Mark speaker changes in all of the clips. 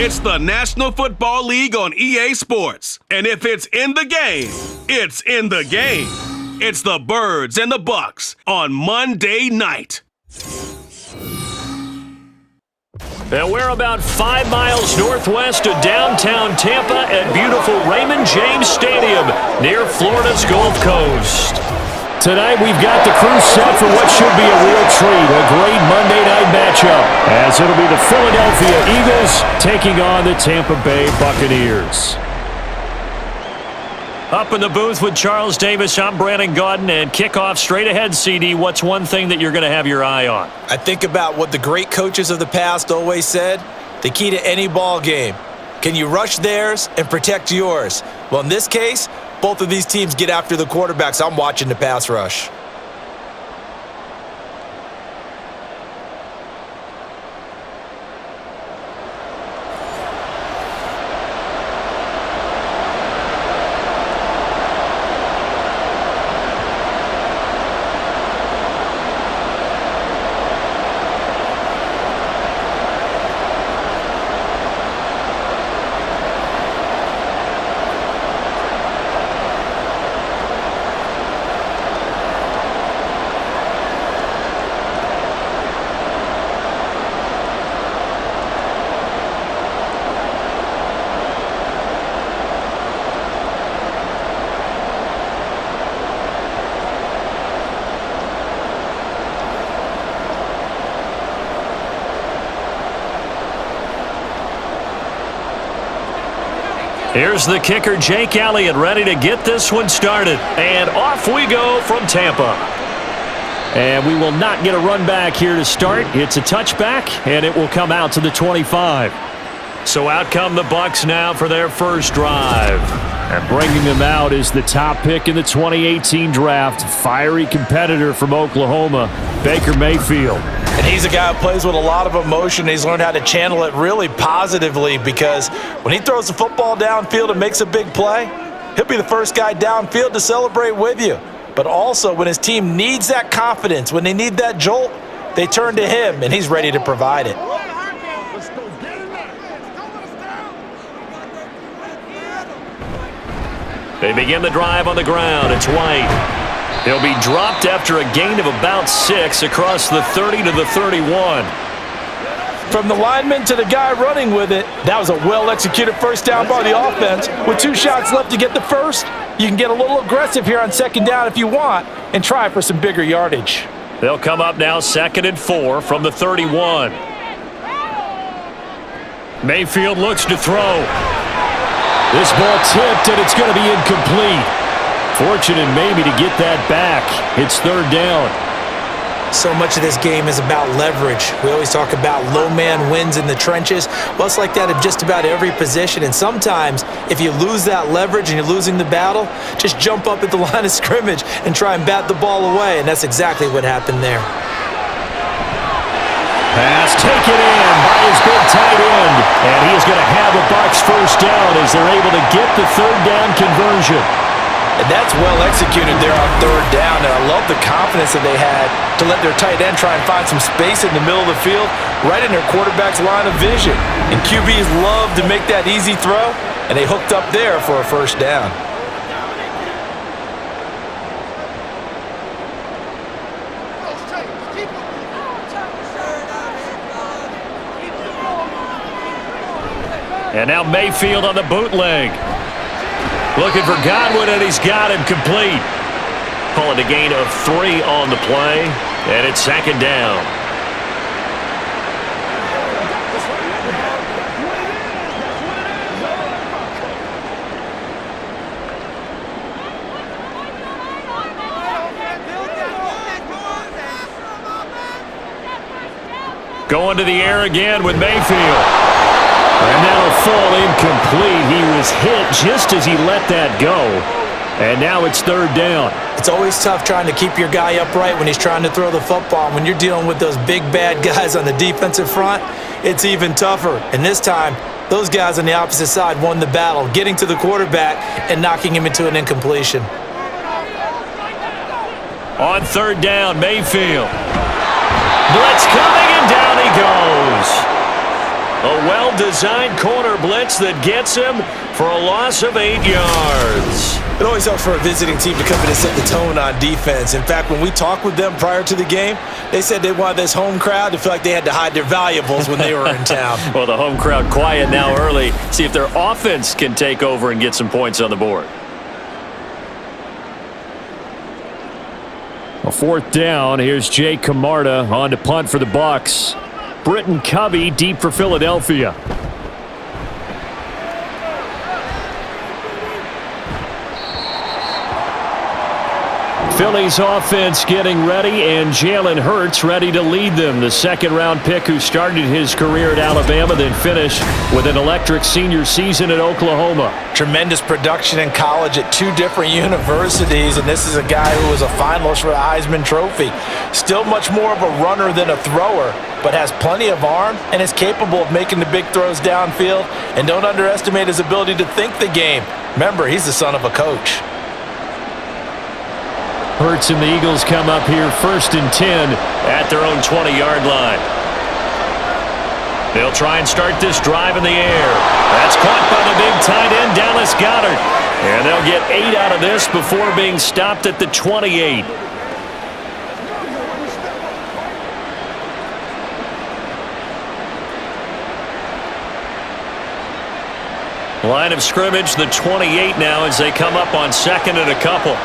Speaker 1: It's the National Football League on EA Sports. And if it's in the game, it's in the game. It's the Birds and the Bucks on Monday night.
Speaker 2: And we're about 5 miles northwest of downtown Tampa at beautiful Raymond James Stadium near Florida's Gulf Coast. Tonight we've got the crew set for what should be a real treat, a great Monday night matchup, as it'll be the Philadelphia Eagles taking on the Tampa Bay Buccaneers. Up in the booth with Charles Davis, I'm Brandon Gaudin, and kickoff straight ahead, CD. What's one thing that you're going to have your eye on?
Speaker 3: I think about what the great coaches of the past always said, the key to any ball game. Can you rush theirs and protect yours? Well, in this case, both of these teams get after the quarterbacks. I'm watching the pass rush.
Speaker 2: Here's the kicker, Jake Elliott, ready to get this one started. And off we go from Tampa. And we will not get a run back here to start. It's a touchback, and it will come out to the 25. So out come the Bucs now for their first drive. And bringing them out is the top pick in the 2018 draft, fiery competitor from Oklahoma, Baker Mayfield.
Speaker 3: And he's a guy who plays with a lot of emotion. He's learned how to channel it really positively, because when he throws the football downfield and makes a big play, he'll be the first guy downfield to celebrate with you. But also when his team needs that confidence, when they need that jolt, they turn to him, and he's ready to provide it.
Speaker 2: They begin the drive on the ground. It's White. He'll be dropped after a gain of about 6 across the 30 to the 31.
Speaker 3: From the lineman to the guy running with it, that was a well-executed first down by the offense. With 2 shots left to get the first, you can get a little aggressive here on second down if you want and try for some bigger yardage.
Speaker 2: They'll come up now 2nd and 4 from the 31. Mayfield looks to throw. This ball tipped, and it's going to be incomplete. Fortunate maybe to get that back. It's 3rd down.
Speaker 3: So much of this game is about leverage. We always talk about low man wins in the trenches. Well, it's like that in just about every position. And sometimes, if you lose that leverage and you're losing the battle, just jump up at the line of scrimmage and try and bat the ball away. And that's exactly what happened there.
Speaker 2: Pass taken in by his big tight end. And he is going to have a Bucs first down as they're able to get the 3rd down conversion.
Speaker 3: And that's well executed there on 3rd down, and I love the confidence that they had to let their tight end try and find some space in the middle of the field, right in their quarterback's line of vision. And QBs love to make that easy throw, and they hooked up there for a first down.
Speaker 2: And now Mayfield on the bootleg. Looking for Godwin, and he's got him complete. Calling a gain of 3 on the play, and it's 2nd down. Going to the air again with Mayfield. And that'll fall incomplete. He was hit just as he let that go. And now it's 3rd down.
Speaker 3: It's always tough trying to keep your guy upright when he's trying to throw the football. When you're dealing with those big, bad guys on the defensive front, it's even tougher. And this time, those guys on the opposite side won the battle, getting to the quarterback and knocking him into an incompletion.
Speaker 2: On 3rd down, Mayfield. Blitz coming, and down he goes. A well-designed corner blitz that gets him for a loss of 8 yards.
Speaker 3: It always helps for a visiting team to come in and set the tone on defense. In fact, when we talked with them prior to the game, they said they wanted this home crowd to feel like they had to hide their valuables when they were in town.
Speaker 2: Well, the home crowd quiet now early. See if their offense can take over and get some points on the board. A 4th down. Here's Jay Camarda on to punt for the Bucs. Britton Covey deep for Philadelphia. Philly's offense getting ready, and Jalen Hurts ready to lead them. The 2nd-round pick who started his career at Alabama, then finished with an electric senior season at Oklahoma.
Speaker 3: Tremendous production in college at 2 different universities, and this is a guy who was a finalist for the Heisman Trophy. Still much more of a runner than a thrower, but has plenty of arm and is capable of making the big throws downfield. And don't underestimate his ability to think the game. Remember, he's the son of a coach.
Speaker 2: Hurts and the Eagles come up here 1st and 10 at their own 20-yard line. They'll try and start this drive in the air. That's caught by the big tight end, Dallas Goedert. And they'll get 8 out of this before being stopped at the 28. Line of scrimmage, the 28 now as they come up on 2nd and a couple.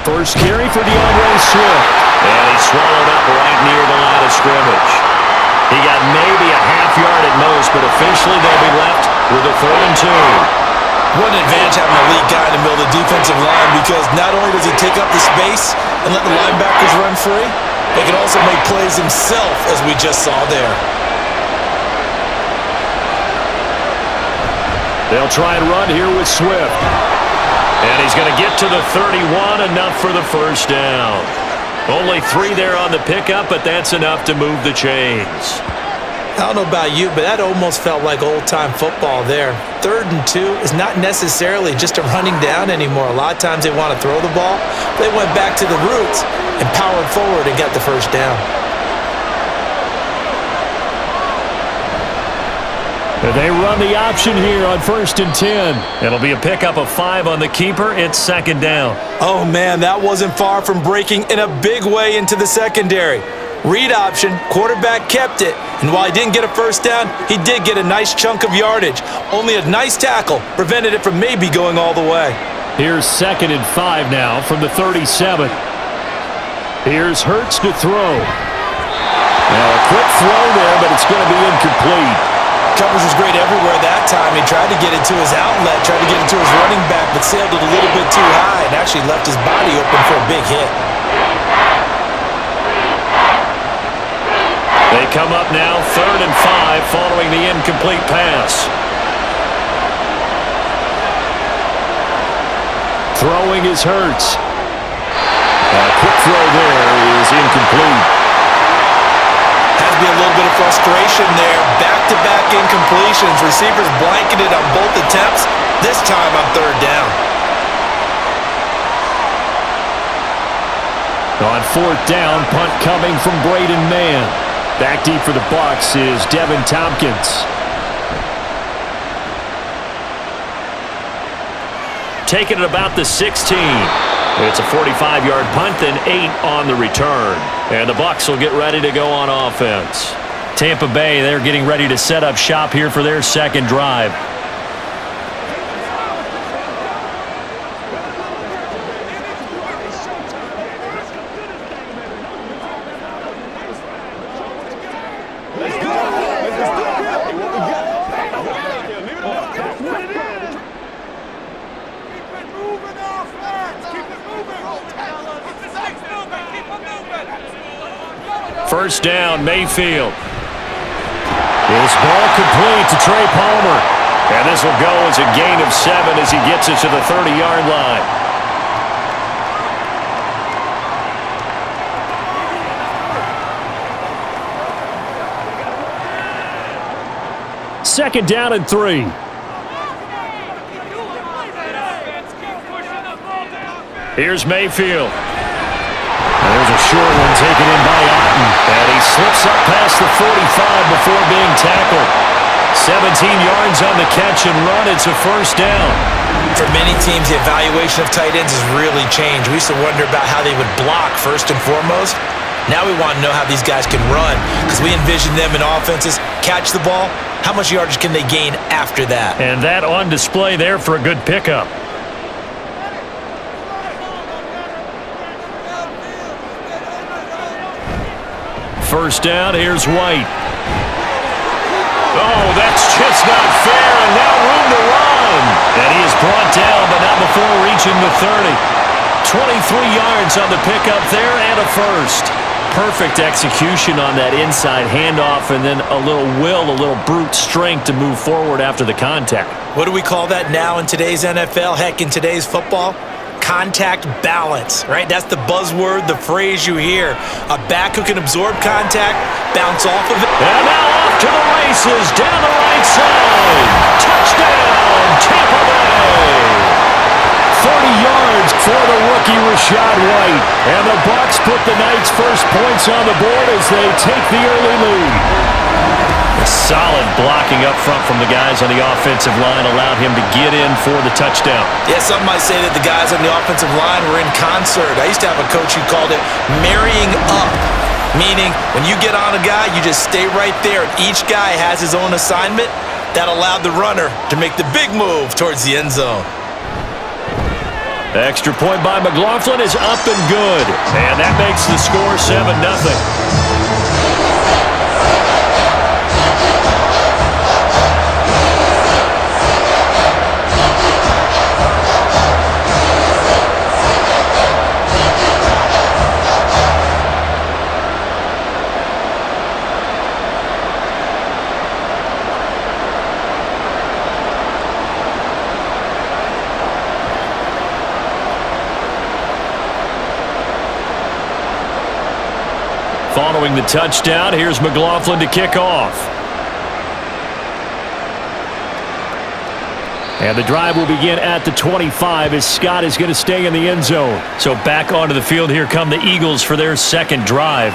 Speaker 2: First carry for DeAndre Swift. And he's swallowed up right near the line of scrimmage. He got maybe a half yard at most, but officially they'll be left with a 3rd and 2.
Speaker 3: What an advantage having a elite guy in the middle of the defensive line, because not only does he take up the space and let the linebackers run free, he can also make plays himself, as we just saw there.
Speaker 2: They'll try and run here with Swift. And he's going to get to the 31, enough for the 1st down. Only 3 there on the pickup, but that's enough to move the chains.
Speaker 3: I don't know about you, but that almost felt like old-time football there. 3rd and 2 is not necessarily just a running down anymore. A lot of times they want to throw the ball. They went back to the roots and powered forward and got the 1st down.
Speaker 2: They run the option here on 1st and 10. It'll be a pickup of 5 on the keeper. It's 2nd down.
Speaker 3: Oh, man, that wasn't far from breaking in a big way into the secondary. Read option, quarterback kept it, and while he didn't get a 1st down, he did get a nice chunk of yardage. Only a nice tackle prevented it from maybe going all the way.
Speaker 2: Here's 2nd and 5 now from the 37. Here's Hurts to throw. Now a quick throw there, but it's going to be incomplete.
Speaker 3: Coverage was great everywhere that time. He tried to get it to his outlet, tried to get it to his running back, but sailed it a little bit too high and actually left his body open for a big hit.
Speaker 2: They come up now 3rd and 5 following the incomplete pass. Throwing is Hurts. A quick throw there is incomplete.
Speaker 3: Has to be a little bit of frustration there. Back-to-back incompletions. Receivers blanketed on both attempts. This time on 3rd down.
Speaker 2: On 4th down, punt coming from Braden Mann. Back deep for the Bucs is Devin Tompkins. Taking it about the 16. It's a 45-yard punt, then 8 on the return. And the Bucs will get ready to go on offense. Tampa Bay, they're getting ready to set up shop here for their 2nd drive. First down, Mayfield. This ball complete to Trey Palmer. And this will go as a gain of 7 as he gets it to the 30-yard line. Second down and 3. Here's Mayfield. There's a short one taken in by Otten. And he slips up past the 45 before being tackled. 17 yards on the catch and run. It's a first down.
Speaker 3: For many teams, the evaluation of tight ends has really changed. We used to wonder about how they would block first and foremost. Now we want to know how these guys can run because we envision them in offenses catch the ball. How much yardage can they gain after that?
Speaker 2: And that on display there for a good pickup. First down, here's White. Oh, that's just not fair, and now room to run. And he is brought down, but not before reaching the 30. 23 yards on the pickup there and a first. Perfect execution on that inside handoff, and then a little brute strength to move forward after the contact.
Speaker 3: What do we call that now in today's NFL? Heck, in today's football? Contact balance, right? That's the buzzword, the phrase you hear. A back who can absorb contact, bounce off of it.
Speaker 2: And now off to the races, down the right side. Touchdown, Tampa Bay. 30 yards for the rookie Rachaad White. And the Bucs put the Knights' first points on the board as they take the early lead. A solid blocking up front from the guys on the offensive line allowed him to get in for the touchdown.
Speaker 3: Yeah, some might say that the guys on the offensive line were in concert. I used to have a coach who called it marrying up, meaning when you get on a guy, you just stay right there. Each guy has his own assignment. That allowed the runner to make the big move towards the end zone.
Speaker 2: The extra point by McLaughlin is up and good. And that makes the score 7-0. Following the touchdown, here's McLaughlin to kick off. And the drive will begin at the 25 as Scott is going to stay in the end zone. So back onto the field, here come the Eagles for their second drive.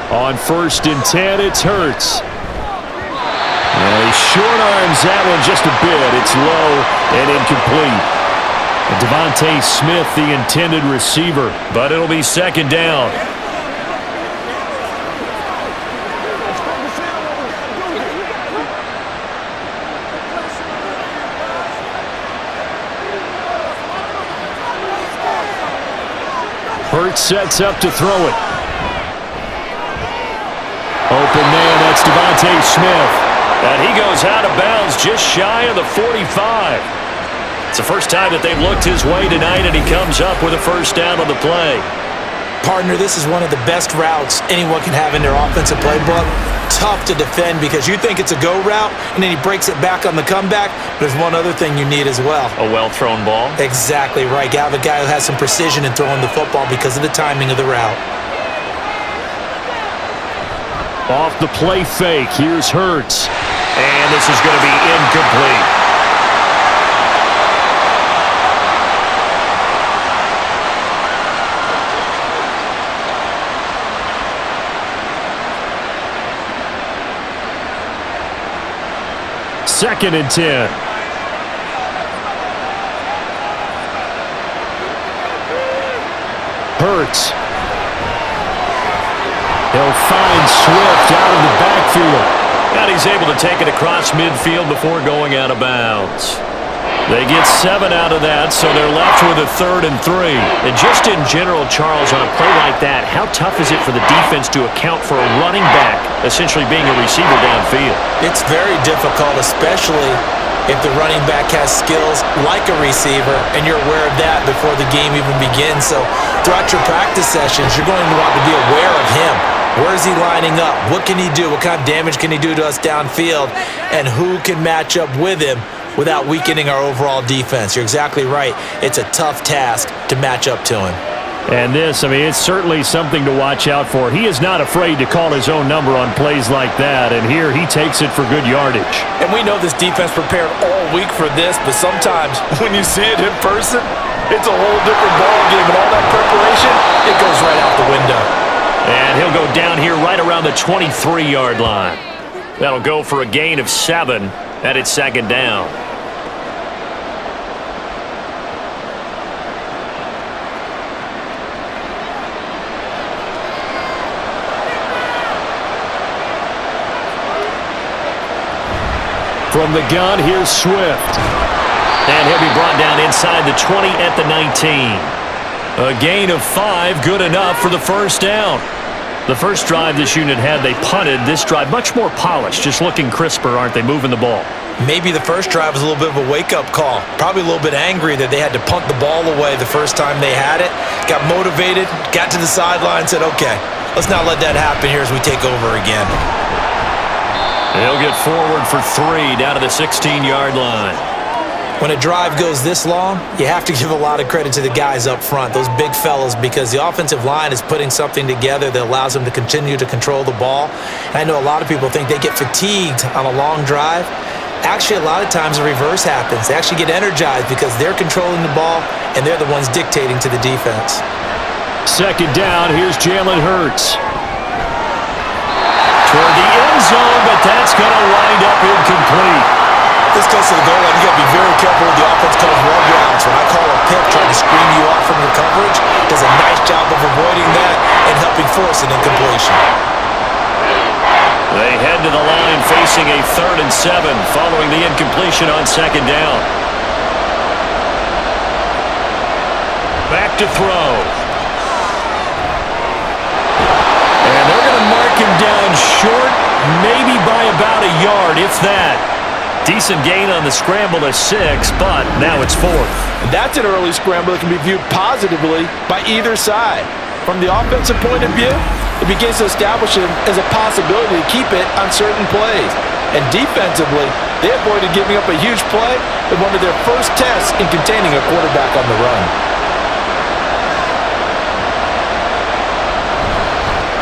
Speaker 2: On 1st and 10, it's Hurts. And he short arms that one just a bit. It's low and incomplete. And Devontae Smith, the intended receiver, but it'll be second down. Hurts sets up to throw it. Open man, that's Devontae Smith. And he goes out of bounds just shy of the 45. It's the first time that they've looked his way tonight, and he comes up with a first down on the play.
Speaker 3: Partner, this is one of the best routes anyone can have in their offensive playbook. Tough to defend because you think it's a go route, and then he breaks it back on the comeback. There's one other thing you need as well.
Speaker 2: A well-thrown ball?
Speaker 3: Exactly right. You have a guy who has some precision in throwing the football because of the timing of the route.
Speaker 2: Off the play fake, here's Hurts. And this is going to be incomplete. Second and 10. Hurts. He'll find Swift out of the backfield. And he's able to take it across midfield before going out of bounds. They get 7 out of that, so they're left with a 3rd and 3. And just in general, Charles, on a play like that, how tough is it for the defense to account for a running back essentially being a receiver downfield?
Speaker 3: It's very difficult, especially if the running back has skills like a receiver, and you're aware of that before the game even begins. So throughout your practice sessions, you're going to want to be aware of him. Where's he lining up? What can he do? What kind of damage can he do to us downfield? And who can match up with him without weakening our overall defense? You're exactly right. It's a tough task to match up to him.
Speaker 2: And this, it's certainly something to watch out for. He is not afraid to call his own number on plays like that, and here he takes it for good yardage.
Speaker 3: And we know this defense prepared all week for this, but sometimes when you see it in person, it's a whole different ballgame, and all that preparation, it goes right out the window.
Speaker 2: And he'll go down here right around the 23-yard line. That'll go for a gain of 7, and it's second down. From the gun, here's Swift. And he'll be brought down inside the 20 at the 19. A gain of 5, good enough for the first down. The first drive this unit had, they punted. This drive, much more polished, just looking crisper, aren't they, moving the ball?
Speaker 3: Maybe the first drive was a little bit of a wake-up call. Probably a little bit angry that they had to punt the ball away the first time they had it. Got motivated, got to the sideline, said, okay, let's not let that happen here as we take over again.
Speaker 2: They'll get forward for 3 down to the 16-yard line.
Speaker 3: When a drive goes this long, you have to give a lot of credit to the guys up front, those big fellas, because the offensive line is putting something together that allows them to continue to control the ball. And I know a lot of people think they get fatigued on a long drive. Actually, a lot of times the reverse happens. They actually get energized because they're controlling the ball and they're the ones dictating to the defense.
Speaker 2: Second down, here's Jalen Hurts. Toward the end zone, but that's going to wind up incomplete.
Speaker 3: This goes to the goal line. You got to be very careful with the offense calls run routes. When I call a pick trying to screen you off from your coverage, does a nice job of avoiding that and helping force an incompletion.
Speaker 2: They head to the line facing a 3rd and 7 following the incompletion on second down. Back to throw. And they're going to mark him down short, maybe by about a yard, if that. Decent gain on the scramble to 6, but now it's 4th.
Speaker 3: And that's an early scramble that can be viewed positively by either side. From the offensive point of view, it begins to establish him as a possibility to keep it on certain plays. And defensively, they avoided giving up a huge play in one of their first tests in containing a quarterback on the run.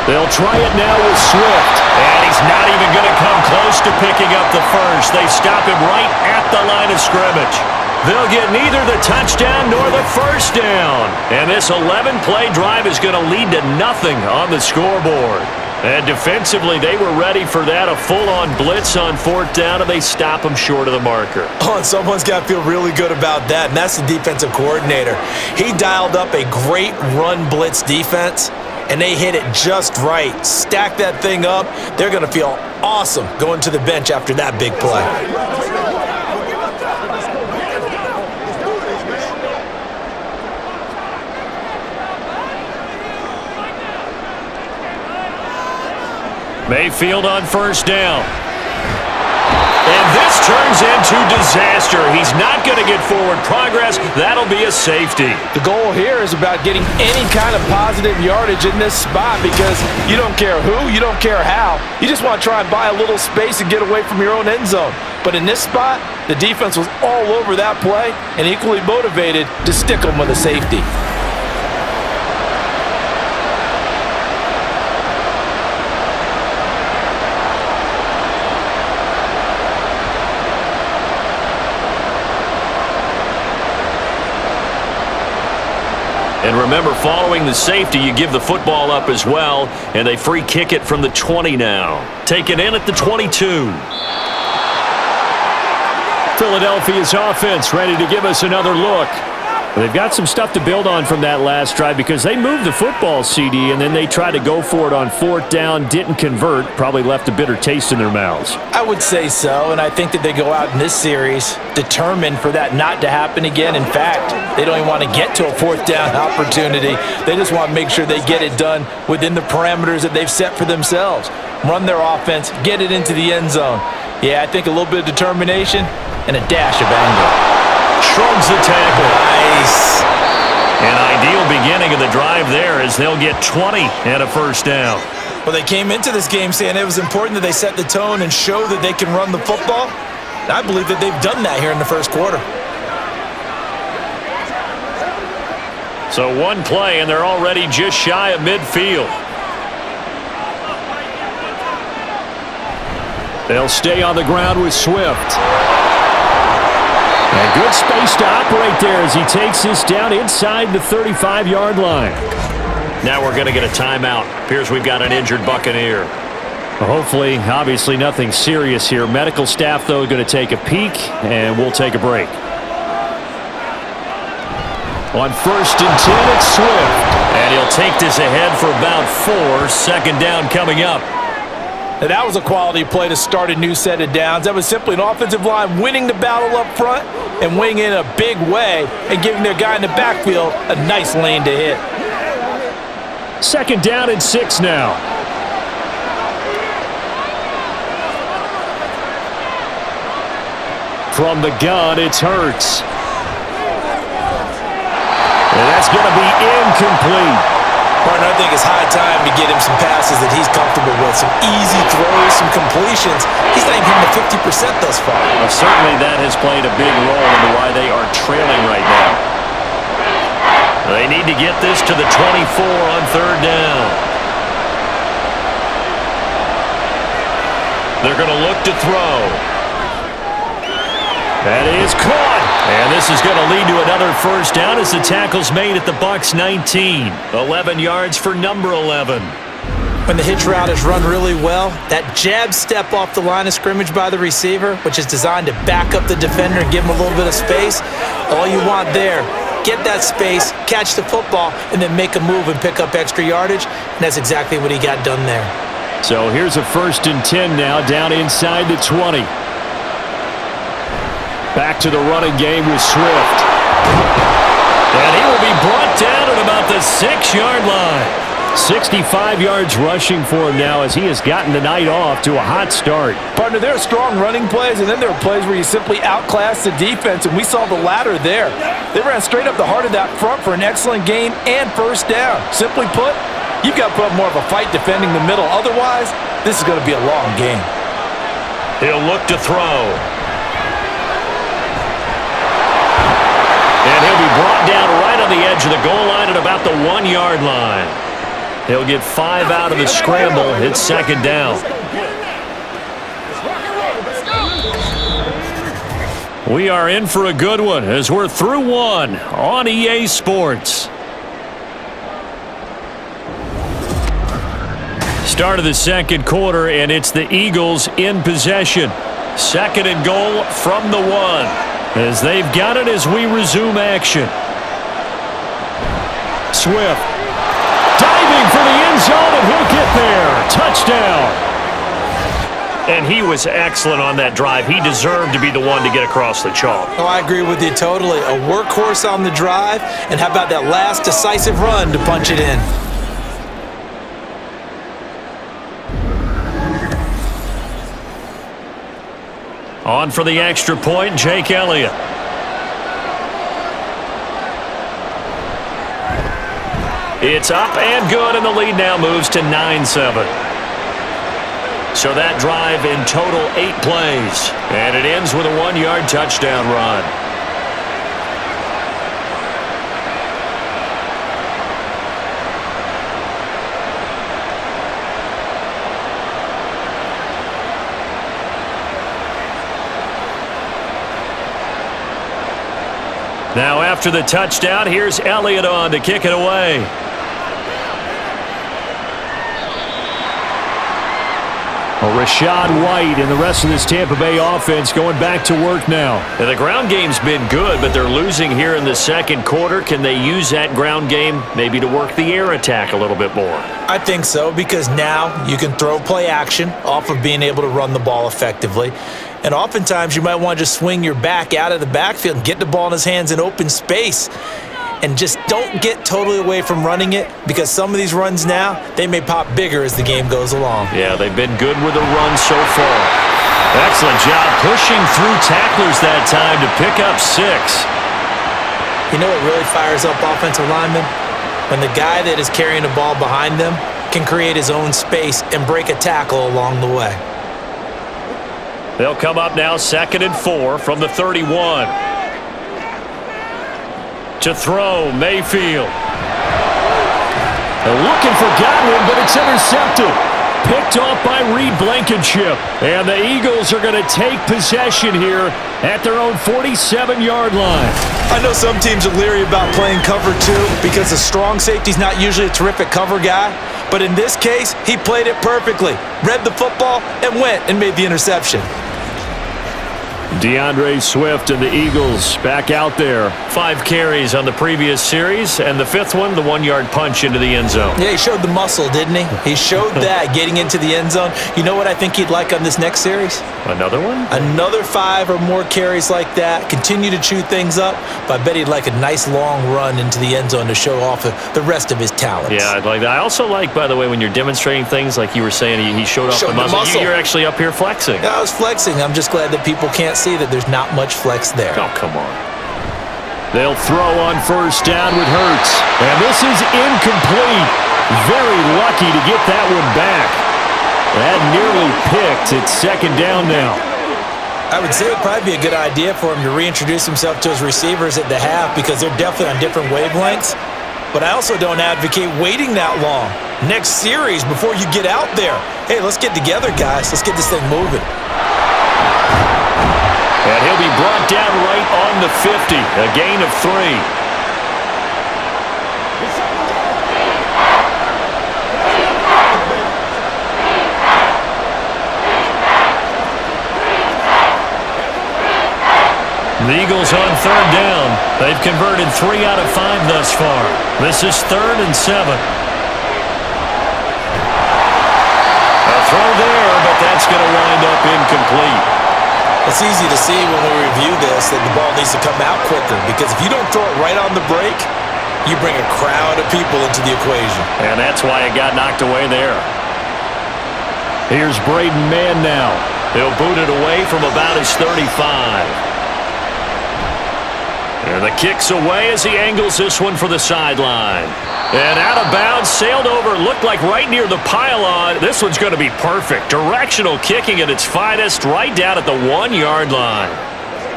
Speaker 2: They'll try it now with Swift. And he's not even going to come close to picking up the first. They stop him right at the line of scrimmage. They'll get neither the touchdown nor the first down. And this 11-play drive is going to lead to nothing on the scoreboard. And defensively, they were ready for that, a full-on blitz on 4th down, and they stop him short of the marker.
Speaker 3: Oh, and someone's got to feel really good about that, and that's the defensive coordinator. He dialed up a great run blitz defense, and they hit it just right. Stack that thing up. They're going to feel awesome going to the bench after that big play.
Speaker 2: Mayfield on first down. And this turns into disaster. He's not going to get forward progress. That'll be a safety.
Speaker 3: The goal here is about getting any kind of positive yardage in this spot because you don't care who, you don't care how. You just want to try and buy a little space and get away from your own end zone. But in this spot, the defense was all over that play and equally motivated to stick them with a safety.
Speaker 2: And remember, following the safety, you give the football up as well, and they free kick it from the 20 now. Taken in at the 22. Philadelphia's offense ready to give us another look. They've got some stuff to build on from that last drive because they moved the football, CD, and then they tried to go for it on 4th down, didn't convert, probably left a bitter taste in their mouths.
Speaker 3: I would say so, and I think that they go out in this series determined for that not to happen again. In fact, they don't even want to get to a 4th down opportunity. They just want to make sure they get it done within the parameters that they've set for themselves. Run their offense, get it into the end zone. Yeah, I think a little bit of determination and a dash of anger.
Speaker 2: Shrugs the tackle.
Speaker 3: Nice.
Speaker 2: An ideal beginning of the drive there as they'll get 20 and a first down.
Speaker 3: Well, they came into this game saying it was important that they set the tone and show that they can run the football. And I believe that they've done that here in the first quarter.
Speaker 2: So one play, and they're already just shy of midfield. They'll stay on the ground with Swift. And good space to operate there as he takes this down inside the 35-yard line.
Speaker 4: Now we're going to get a timeout. Appears we've got an injured Buccaneer.
Speaker 2: Hopefully, obviously nothing serious here. Medical staff, though, going to take a peek, and we'll take a break. On 1st and 10, it's Swift.
Speaker 4: And he'll take this ahead for about 4. Second down coming up.
Speaker 3: And that was a quality play to start a new set of downs. That was simply an offensive line winning the battle up front and winning in a big way and giving their guy in the backfield a nice lane to hit.
Speaker 2: Second down and 6 now. From the gun, it's Hurts. And that's going to be incomplete.
Speaker 3: Partner, I think it's high time to get him some passes that he's comfortable with. Some easy throws, some completions. He's not even hitting the 50% thus far.
Speaker 2: Well, certainly that has played a big role into why they are trailing right now.
Speaker 4: They need to get this to the 24 on 3rd down. They're going to look to throw.
Speaker 2: That is caught. And this is going to lead to another first down as the tackle's made at the Bucs 19.
Speaker 4: 11 yards for number 11.
Speaker 3: When the hitch route is run really well, that jab step off the line of scrimmage by the receiver, which is designed to back up the defender and give him a little bit of space, all you want there, get that space, catch the football, and then make a move and pick up extra yardage, and that's exactly what he got done there.
Speaker 2: So here's a 1st and 10 now, down inside the 20. Back to the running game with Swift.
Speaker 4: And he will be brought down at about the 6-yard line.
Speaker 2: 65 yards rushing for him now as he has gotten the night off to a hot start.
Speaker 3: Partner, there are strong running plays, and then there are plays where you simply outclass the defense, and we saw the latter there. They ran straight up the heart of that front for an excellent game and first down. Simply put, you've got to put up more of a fight defending the middle. Otherwise, this is going to be a long game.
Speaker 4: He'll look to throw.
Speaker 2: And he'll be brought down right on the edge of the goal line at about the 1-yard line. He'll get 5 out of the scramble. It's 2nd down. We are in for a good one as we're through one on EA Sports. Start of the second quarter, and it's the Eagles in possession. 2nd and goal from the 1. As they've got it as we resume action. Swift diving for the end zone, and he'll get there. Touchdown.
Speaker 4: And he was excellent on that drive. He deserved to be the one to get across the chalk.
Speaker 3: Oh, I agree with you totally. A workhorse on the drive, and how about that last decisive run to punch it in?
Speaker 2: On for the extra point, Jake Elliott. It's up and good, and the lead now moves to 9-7. So that drive in total 8 plays, and it ends with a 1-yard touchdown run. Now after the touchdown, here's Elliott on to kick it away. Well, Rashad White and the rest of this Tampa Bay offense going back to work now. And the ground game's been good, but they're losing here in the second quarter. Can they use that ground game maybe to work the air attack a little bit more?
Speaker 3: I think so, because now you can throw play action off of being able to run the ball effectively. And oftentimes you might want to just swing your back out of the backfield and get the ball in his hands in open space. And just don't get totally away from running it, because some of these runs now, they may pop bigger as the game goes along.
Speaker 2: Yeah, they've been good with the run so far. Excellent job pushing through tacklers that time to pick up 6.
Speaker 3: You know what really fires up offensive linemen? When the guy that is carrying the ball behind them can create his own space and break a tackle along the way.
Speaker 2: They'll come up now 2nd and 4 from the 31. To throw, Mayfield. They're looking for Godwin, but it's intercepted. Picked off by Reed Blankenship. And the Eagles are going to take possession here at their own 47-yard line.
Speaker 3: I know some teams are leery about playing cover 2 because the strong safety's not usually a terrific cover guy. But in this case, he played it perfectly. Read the football and went and made the interception.
Speaker 2: DeAndre Swift and the Eagles back out there. 5 carries on the previous series, and the 5th one, the 1-yard punch into the end zone.
Speaker 3: Yeah, he showed the muscle, didn't he? He showed that getting into the end zone. You know what I think he'd like on this next series?
Speaker 2: Another one?
Speaker 3: Another 5 or more carries like that. Continue to chew things up, but I bet he'd like a nice long run into the end zone to show off the rest of his talents.
Speaker 2: Yeah, I'd like that. I also like, by the way, when you're demonstrating things like you were saying, he showed off the muscle. You're actually up here flexing.
Speaker 3: Yeah, I was flexing. I'm just glad that people can't see that there's not much flex there.
Speaker 2: Oh, come on. They'll throw on 1st down with Hurts. And this is incomplete. Very lucky to get that one back. That nearly picked. It's 2nd down now.
Speaker 3: I would say it would probably be a good idea for him to reintroduce himself to his receivers at the half because they're definitely on different wavelengths. But I also don't advocate waiting that long. Next series before you get out there. Hey, let's get together, guys. Let's get this thing moving.
Speaker 2: And he'll be brought down right on the 50. A gain of 3. The Eagles on 3rd down. They've converted 3 out of 5 thus far. This is 3rd and 7. A throw there, but that's going to wind up incomplete.
Speaker 3: It's easy to see when we review this that the ball needs to come out quicker because if you don't throw it right on the break, you bring a crowd of people into the equation.
Speaker 2: And that's why it got knocked away there. Here's Braden Mann now. He'll boot it away from about his 35. And the kick's away as he angles this one for the sideline. And out of bounds, sailed over, looked like right near the pylon. This one's going to be perfect. Directional kicking at its finest, right down at the 1-yard line.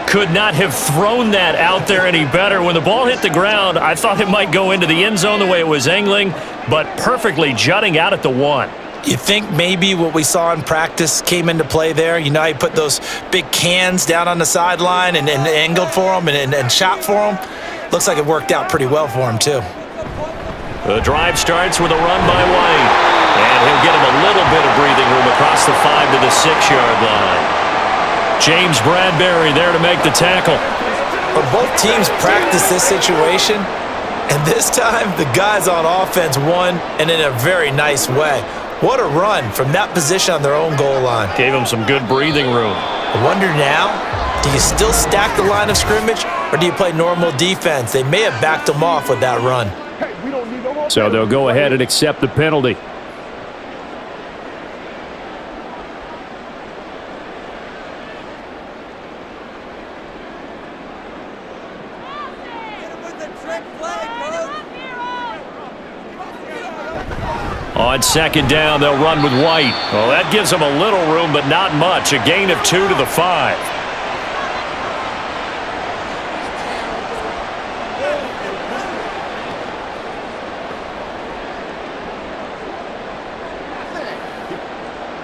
Speaker 2: Could not have thrown that out there any better. When the ball hit the ground, I thought it might go into the end zone the way it was angling, but perfectly jutting out at the 1.
Speaker 3: You think maybe what we saw in practice came into play there? You know how you put those big cans down on the sideline and angled for them and shot for them? Looks like it worked out pretty well for him, too.
Speaker 2: The drive starts with a run by White. And he'll get him a little bit of breathing room across the 5 to the 6-yard line. James Bradbury there to make the tackle.
Speaker 3: But both teams practice this situation, and this time the guys on offense won, and in a very nice way. What a run from that position on their own goal line.
Speaker 2: Gave him some good breathing room.
Speaker 3: I wonder now, do you still stack the line of scrimmage, or do you play normal defense? They may have backed them off with that run.
Speaker 2: So they'll go ahead and accept the penalty. On 2nd down, they'll run with White. Well, that gives them a little room, but not much. A gain of 2 to the 5.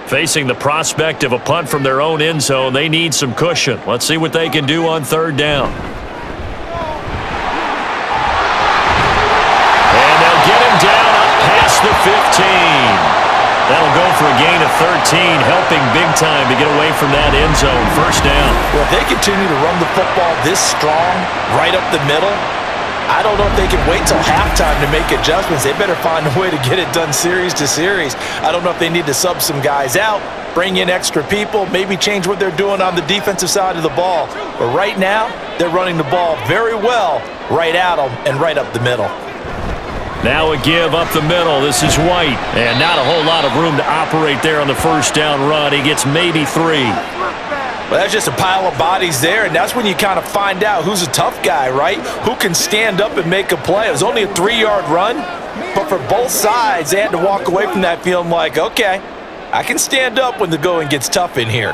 Speaker 2: Facing the prospect of a punt from their own end zone, they need some cushion. Let's see what they can do on 3rd down. And they'll get him down up past the 15. That'll go for a gain of 13, helping big time to get away from that end zone. 1st down.
Speaker 3: Well, if they continue to run the football this strong, right up the middle, I don't know if they can wait till halftime to make adjustments. They better find a way to get it done series to series. I don't know if they need to sub some guys out, bring in extra people, maybe change what they're doing on the defensive side of the ball. But right now, they're running the ball very well right at them and right up the middle.
Speaker 2: Now a give up the middle. This is White. And not a whole lot of room to operate there on the 1st down run. He gets maybe 3.
Speaker 3: Well, that's just a pile of bodies there, and that's when you kind of find out who's a tough guy, right? Who can stand up and make a play. It was only a 3-yard run, But for both sides, they had to walk away from that feeling like, okay, I can stand up when the going gets tough in here.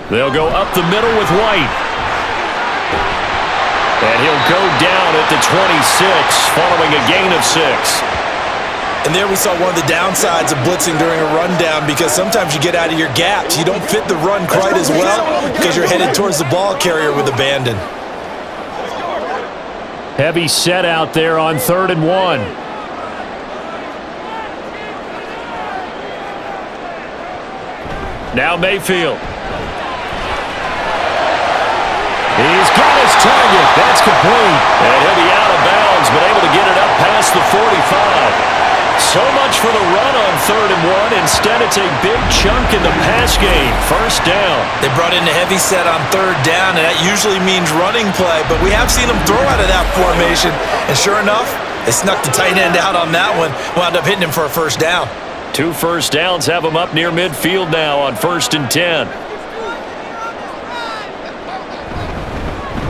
Speaker 2: They'll go up the middle with White. And he'll go down at the 26, following a gain of 6.
Speaker 3: And there we saw one of the downsides of blitzing during a rundown, because sometimes you get out of your gaps. You don't fit the run quite as well because you're headed towards the ball carrier with abandon.
Speaker 2: Heavy set out there on 3rd and 1. Now Mayfield. He's got his target. That's complete. And he'll be out of bounds, but able to get it up past the 45. So much for the run on 3rd and 1. Instead, it's a big chunk in the pass game. First down.
Speaker 3: They brought in a heavy set on 3rd down, and that usually means running play, but we have seen them throw out of that formation. And sure enough, they snuck the tight end out on that one. Wound up hitting him for a first down.
Speaker 2: 2 first downs have him up near midfield now on 1st and 10.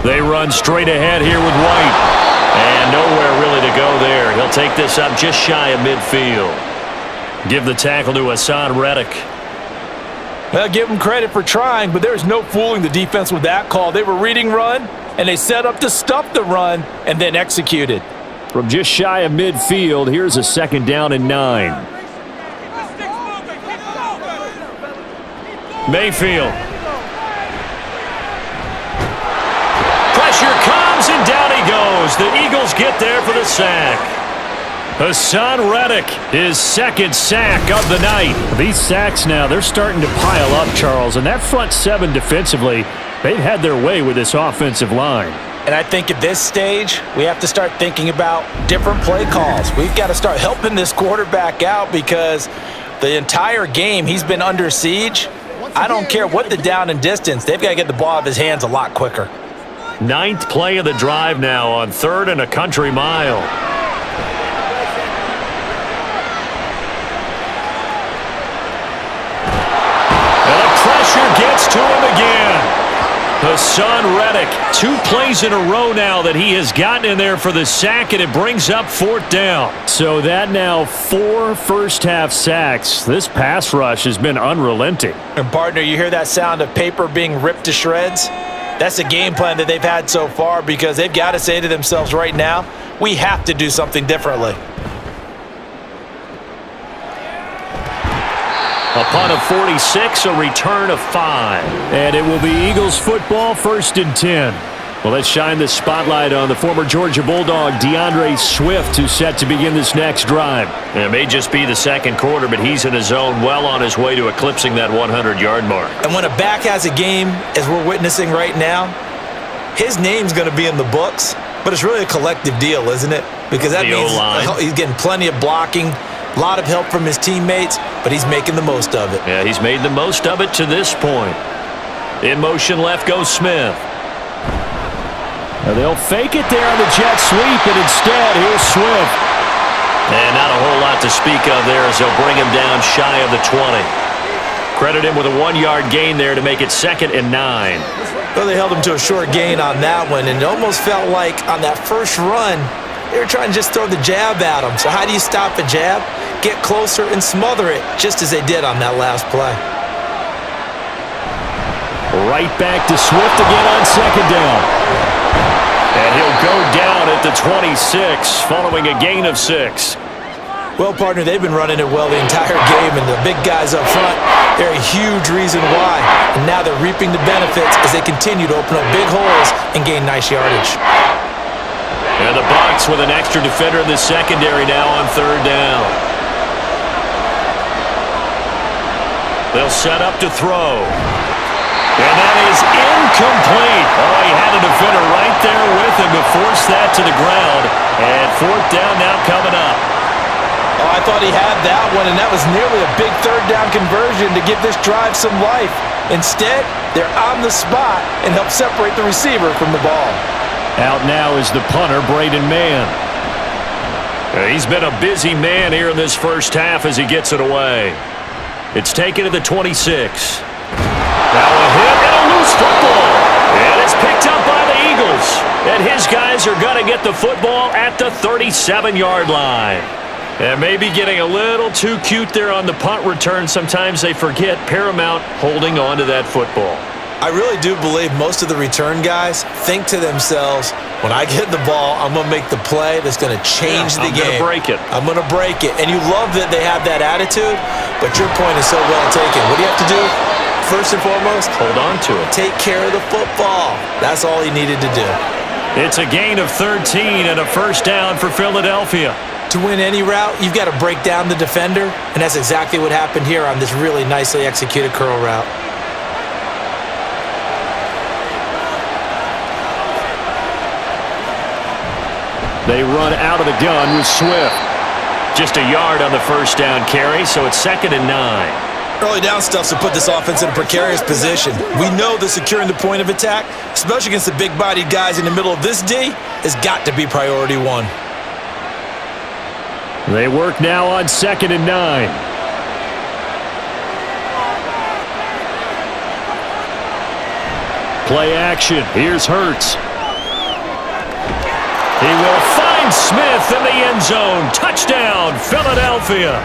Speaker 2: They run straight ahead here with White. And nowhere really to go there. He'll take this up just shy of midfield. Give the tackle to Hassan Reddick.
Speaker 3: Well, give them credit for trying, but there's no fooling the defense with that call. They were reading run, and they set up to stuff the run and then executed.
Speaker 2: From just shy of midfield, here's a 2nd down and 9. Mayfield. Pressure comes, and down he goes. The Eagles get there for the sack. Hassan Reddick, his 2nd sack of the night. These sacks now, they're starting to pile up, Charles. And that front 7 defensively, they've had their way with this offensive line.
Speaker 3: And I think at this stage, we have to start thinking about different play calls. We've got to start helping this quarterback out, because the entire game he's been under siege. I don't care what the down and distance. They've got to get the ball out of his hands a lot quicker.
Speaker 2: 9th play of the drive now on 3rd and a country mile. And the pressure gets to him again. Hassan Reddick, 2 plays in a row now that he has gotten in there for the sack, and it brings up 4th down. So that now 4 first-half sacks. This pass rush has been unrelenting.
Speaker 3: And partner, you hear that sound of paper being ripped to shreds? That's the game plan that they've had so far, because they've got to say to themselves right now, we have to do something differently.
Speaker 2: Upon a 46, a return of 5. And it will be Eagles football, 1st and 10. Well, let's shine the spotlight on the former Georgia Bulldog, DeAndre Swift, who's set to begin this next drive. It may just be the 2nd quarter, but he's in his zone, well on his way to eclipsing that 100-yard mark.
Speaker 3: And when a back has a game, as we're witnessing right now, his name's going to be in the books, but it's really a collective deal, isn't it? Because that means he's getting plenty of blocking, a lot of help from his teammates, but he's making the most of it.
Speaker 2: Yeah, he's made the most of it to this point. In motion left goes Smith. They'll fake it there on the jet sweep, and instead, here's Swift. And not a whole lot to speak of there as they'll bring him down shy of the 20. Credit him with a 1-yard gain there to make it 2nd and 9.
Speaker 3: Well, they held him to a short gain on that one, and it almost felt like on that first run, they were trying to just throw the jab at him. So how do you stop a jab? Get closer and smother it, just as they did on that last play.
Speaker 2: Right back to Swift again on 2nd down. And he'll go down at the 26, following a gain of 6.
Speaker 3: Well, partner, they've been running it well the entire game, and the big guys up front, they're a huge reason why. And now they're reaping the benefits as they continue to open up big holes and gain nice yardage.
Speaker 2: And the Bucs with an extra defender in the secondary now on 3rd down. They'll set up to throw. And that is incomplete. Oh, he had a defender right there with him to force that to the ground. And 4th down now coming up.
Speaker 3: Oh, I thought he had that one, and that was nearly a big 3rd down conversion to give this drive some life. Instead, they're on the spot and help separate the receiver from the ball.
Speaker 2: Out now is the punter, Braden Mann. He's been a busy man here in this first half as he gets it away. It's taken to the 26. Now a hit and a loose football. And it's picked up by the Eagles. Eagles. And his guys are going to get the football at the 37-yard line. And maybe getting a little too cute there on the punt return. Sometimes they forget paramount holding on to that football.
Speaker 3: I really do believe most of the return guys think to themselves, when I get the ball, I'm going to make the play that's going to change the game.
Speaker 2: I'm going to break it.
Speaker 3: I'm going to break it. And you love that they have that attitude, but your point is so well taken. What do you have to do? First and foremost,
Speaker 2: hold on to it.
Speaker 3: Take care of the football. That's all he needed to do.
Speaker 2: It's a gain of 13 and a first down for Philadelphia.
Speaker 3: To win any route, you've got to break down the defender, and that's exactly what happened here on this really nicely executed curl route.
Speaker 2: They run out of the gun with Swift. Just a yard on the first down carry, so it's 2nd and 9.
Speaker 3: Early down stuff's to put this offense in a precarious position. We know that securing the point of attack, especially against the big-bodied guys in the middle of this D, has got to be priority one.
Speaker 2: They work now on 2nd and 9. Play action. Here's Hurts. He will find Smith in the end zone. Touchdown, Philadelphia.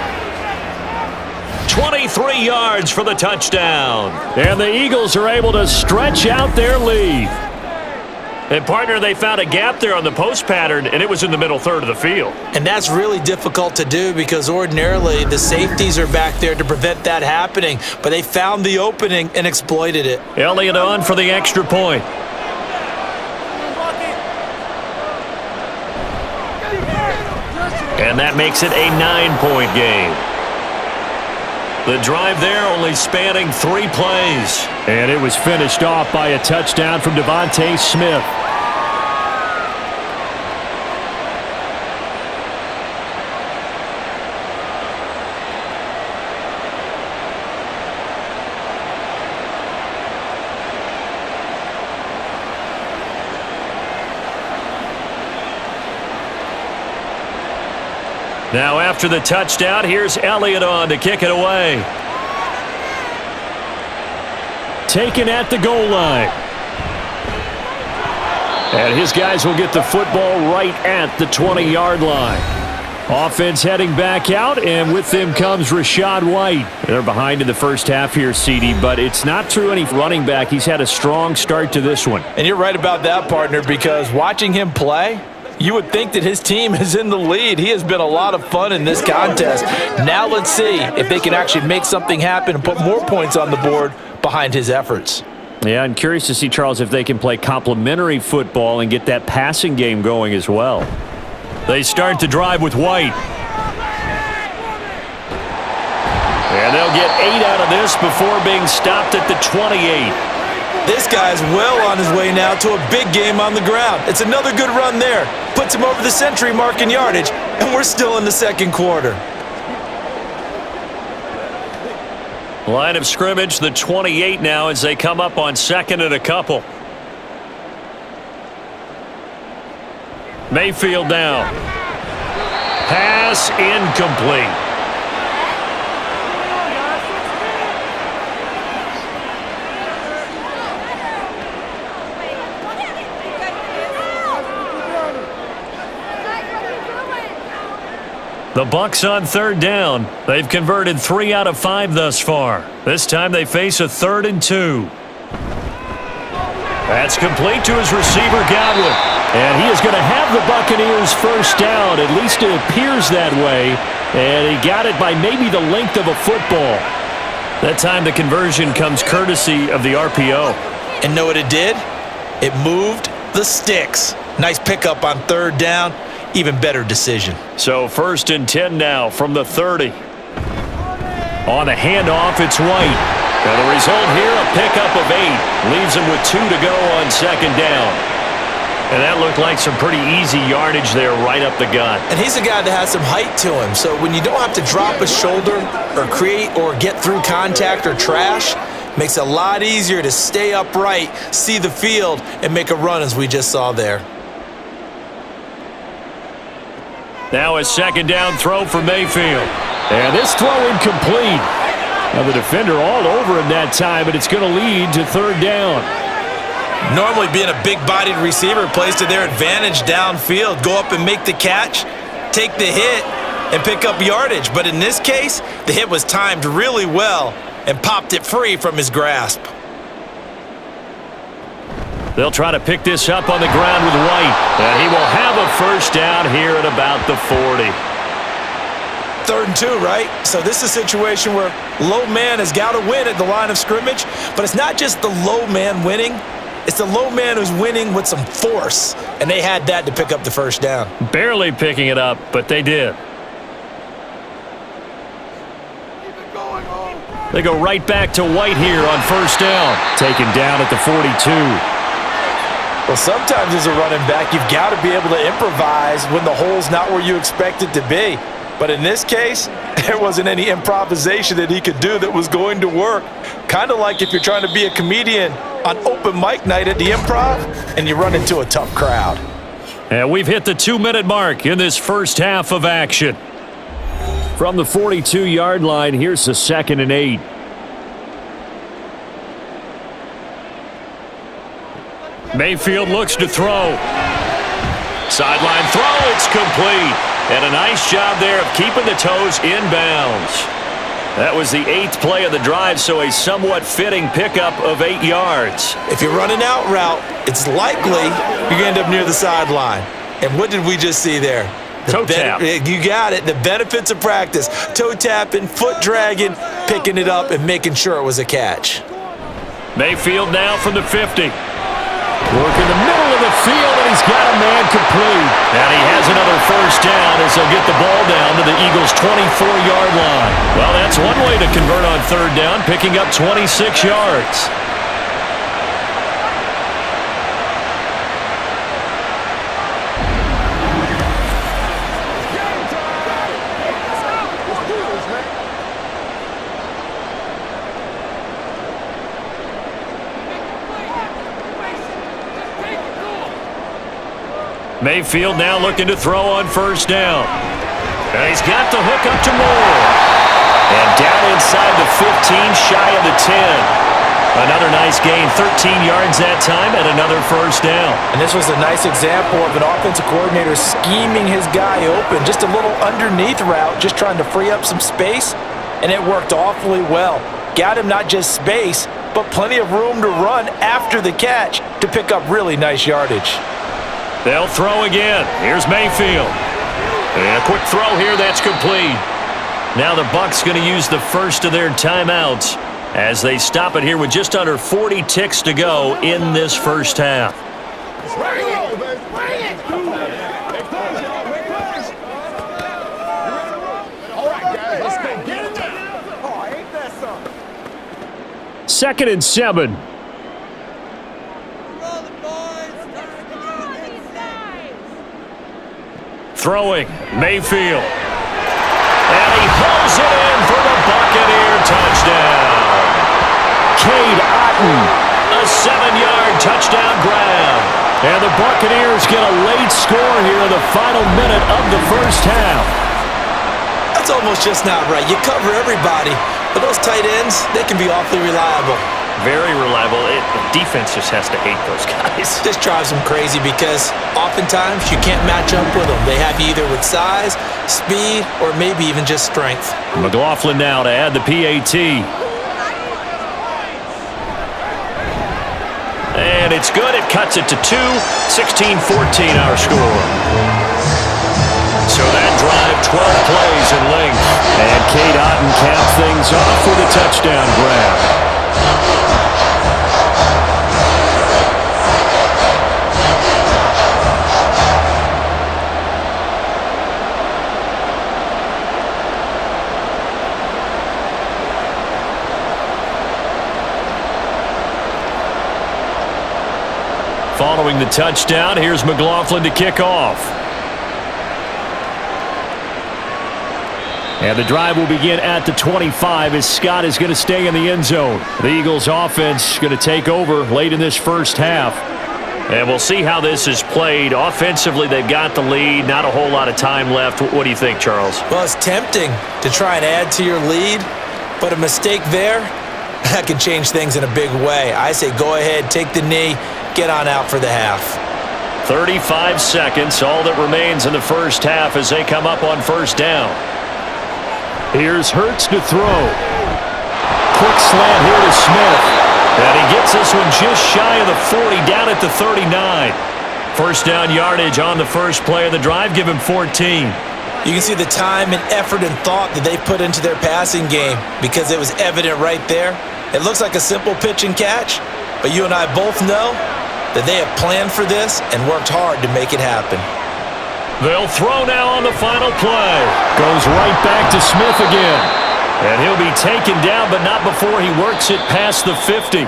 Speaker 2: 23 yards for the touchdown. And the Eagles are able to stretch out their lead. And, partner, they found a gap there on the post pattern, and it was in the middle third of the field.
Speaker 3: And that's really difficult to do because ordinarily the safeties are back there to prevent that happening. But they found the opening and exploited it.
Speaker 2: Elliott on for the extra point. And that makes it a 9-point game. The drive there only spanning 3 plays. And it was finished off by a touchdown from Devontae Smith. Now after the touchdown, here's Elliott on to kick it away. Taken at the goal line. And his guys will get the football right at the 20-yard line. Offense heading back out, and with them comes Rachaad White. They're behind in the first half here, CD, but it's not true any running back. He's had a strong start to this one.
Speaker 3: And you're right about that, partner, because watching him play, you would think that his team is in the lead. He has been a lot of fun in this contest. Now let's see if they can actually make something happen and put more points on the board behind his efforts.
Speaker 2: Yeah, I'm curious to see, Charles, if they can play complementary football and get that passing game going as well. They start to drive with White. And they'll get 8 out of this before being stopped at the 28.
Speaker 3: This guy's well on his way now to a big game on the ground. It's another good run there. Puts him over the century mark in yardage, and we're still in the second quarter.
Speaker 2: Line of scrimmage, the 28 now as they come up on 2nd and a couple. Mayfield down. Pass incomplete. The Bucs on 3rd down. They've converted 3 out of 5 thus far. This time they face a 3rd and 2. That's complete to his receiver, Godwin. And he is going to have the Buccaneers first down. At least it appears that way. And he got it by maybe the length of a football. That time the conversion comes courtesy of the RPO.
Speaker 3: And know what it did? It moved the sticks. Nice pickup on 3rd down. Even better decision.
Speaker 2: So 1st and 10 now from the 30. On the handoff, it's White. And the result here, a pickup of 8. Leaves him with 2 to go on 2nd down. And that looked like some pretty easy yardage there right up the gut.
Speaker 3: And he's a guy that has some height to him. So when you don't have to drop a shoulder or create or get through contact or trash, makes it a lot easier to stay upright, see the field, and make a run as we just saw there.
Speaker 2: Now a 2nd down throw for Mayfield. And this throw incomplete. Now the defender all over him that time, but it's going to lead to 3rd down.
Speaker 3: Normally being a big-bodied receiver plays to their advantage downfield. Go up and make the catch, take the hit, and pick up yardage. But in this case, the hit was timed really well and popped it free from his grasp.
Speaker 2: They'll try to pick this up on the ground with White. And he will have a first down here at about the 40.
Speaker 3: 3rd and 2, right? So this is a situation where low man has got to win at the line of scrimmage. But it's not just the low man winning. It's the low man who's winning with some force. And they had that to pick up the first down.
Speaker 2: Barely picking it up, but they did. They go right back to White here on first down. Taken down at the 42.
Speaker 3: Well, sometimes as a running back, you've got to be able to improvise when the hole's not where you expect it to be. But in this case, there wasn't any improvisation that he could do that was going to work. Kind of like if you're trying to be a comedian on open mic night at the Improv and you run into a tough crowd.
Speaker 2: And we've hit the 2-minute mark in this first half of action. From the 42-yard line, here's the 2nd and 8. Mayfield looks to throw. Sideline throw, it's complete. And a nice job there of keeping the toes in bounds. That was the 8th play of the drive, so a somewhat fitting pickup of 8 yards.
Speaker 3: If you're running out route, it's likely you're going to end up near the sideline. And what did we just see there?
Speaker 2: Toe tap.
Speaker 3: You got it. The benefits of practice. Toe tapping, foot dragging, picking it up, and making sure it was a catch.
Speaker 2: Mayfield now from the 50. Working the middle of the field, and he's got a man complete. And he has another first down as they'll get the ball down to the Eagles' 24-yard line. Well, that's one way to convert on 3rd down, picking up 26 yards. Mayfield now looking to throw on first down. And he's got the hook up to Moore. And down inside the 15, shy of the 10. Another nice gain, 13 yards that time, and another first down.
Speaker 3: And this was a nice example of an offensive coordinator scheming his guy open. Just a little underneath route, just trying to free up some space, and it worked awfully well. Got him not just space, but plenty of room to run after the catch to pick up really nice yardage.
Speaker 2: They'll throw again. Here's Mayfield. And a quick throw here, that's complete. Now the Bucs going to use the first of their timeouts as they stop it here with just under 40 ticks to go in this first half. Second and 7. Throwing, Mayfield. And he pulls it in for the Buccaneer touchdown. Cade Otton, a 7-yard touchdown grab. And the Buccaneers get a late score here in the final minute of the first half.
Speaker 3: That's almost just not right. You cover everybody, but those tight ends, they can be awfully reliable.
Speaker 4: Very reliable. Defense just has to hate those guys.
Speaker 3: This drives them crazy because oftentimes you can't match up with them. They have you either with size, speed, or maybe even just strength.
Speaker 2: McLaughlin now to add the PAT. And it's good. It cuts it to 2. 16-14 our score. So that drive, 12 plays in length. And Cade Otton caps things off with a touchdown grab. Following the touchdown, here's McLaughlin to kick off. And the drive will begin at the 25 as Scott is going to stay in the end zone. The Eagles offense going to take over late in this first half. And we'll see how this is played. Offensively, they've got the lead. Not a whole lot of time left. What do you think, Charles?
Speaker 3: Well, it's tempting to try and add to your lead, but a mistake there, that can change things in a big way. I say go ahead, take the knee, get on out for the half.
Speaker 2: 35 seconds, all that remains in the first half as they come up on first down. Here's Hurts to throw. Quick slant here to Smith. And he gets this one just shy of the 40, down at the 39. First down yardage on the first play of the drive. Give him 14.
Speaker 3: You can see the time and effort and thought that they put into their passing game because it was evident right there. It looks like a simple pitch and catch, but you and I both know that they have planned for this and worked hard to make it happen.
Speaker 2: They'll throw now on the final play. Goes right back to Smith again. And he'll be taken down, but not before he works it past the 50.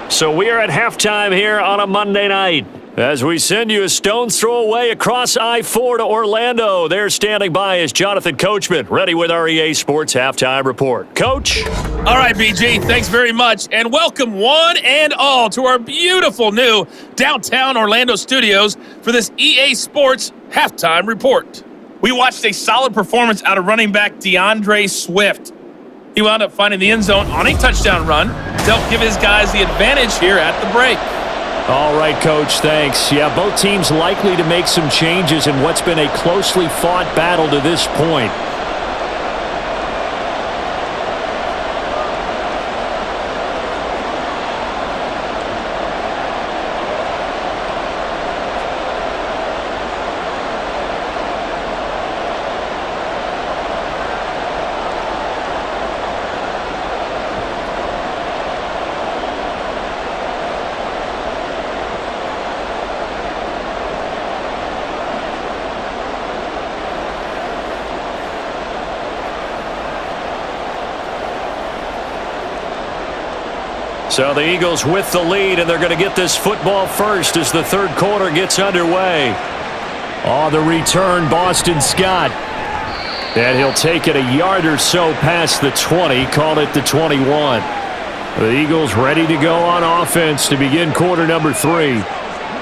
Speaker 2: So we are at halftime here on a Monday night. As we send you a stone's throw away across I-4 to Orlando. There standing by is Jonathan Coachman, ready with our EA Sports Halftime Report. Coach?
Speaker 5: All right, BG, thanks very much. And welcome one and all to our beautiful new downtown Orlando studios for this EA Sports Halftime Report. We watched a solid performance out of running back DeAndre Swift. He wound up finding the end zone on a touchdown run to help give his guys the advantage here at the break.
Speaker 2: All right, Coach, thanks. Yeah, both teams likely to make some changes in what's been a closely fought battle to this point. So the Eagles with the lead, and they're going to get this football first as the third quarter gets underway. On the return, Boston Scott. And he'll take it a yard or so past the 20, call it the 21. The Eagles ready to go on offense to begin quarter number 3.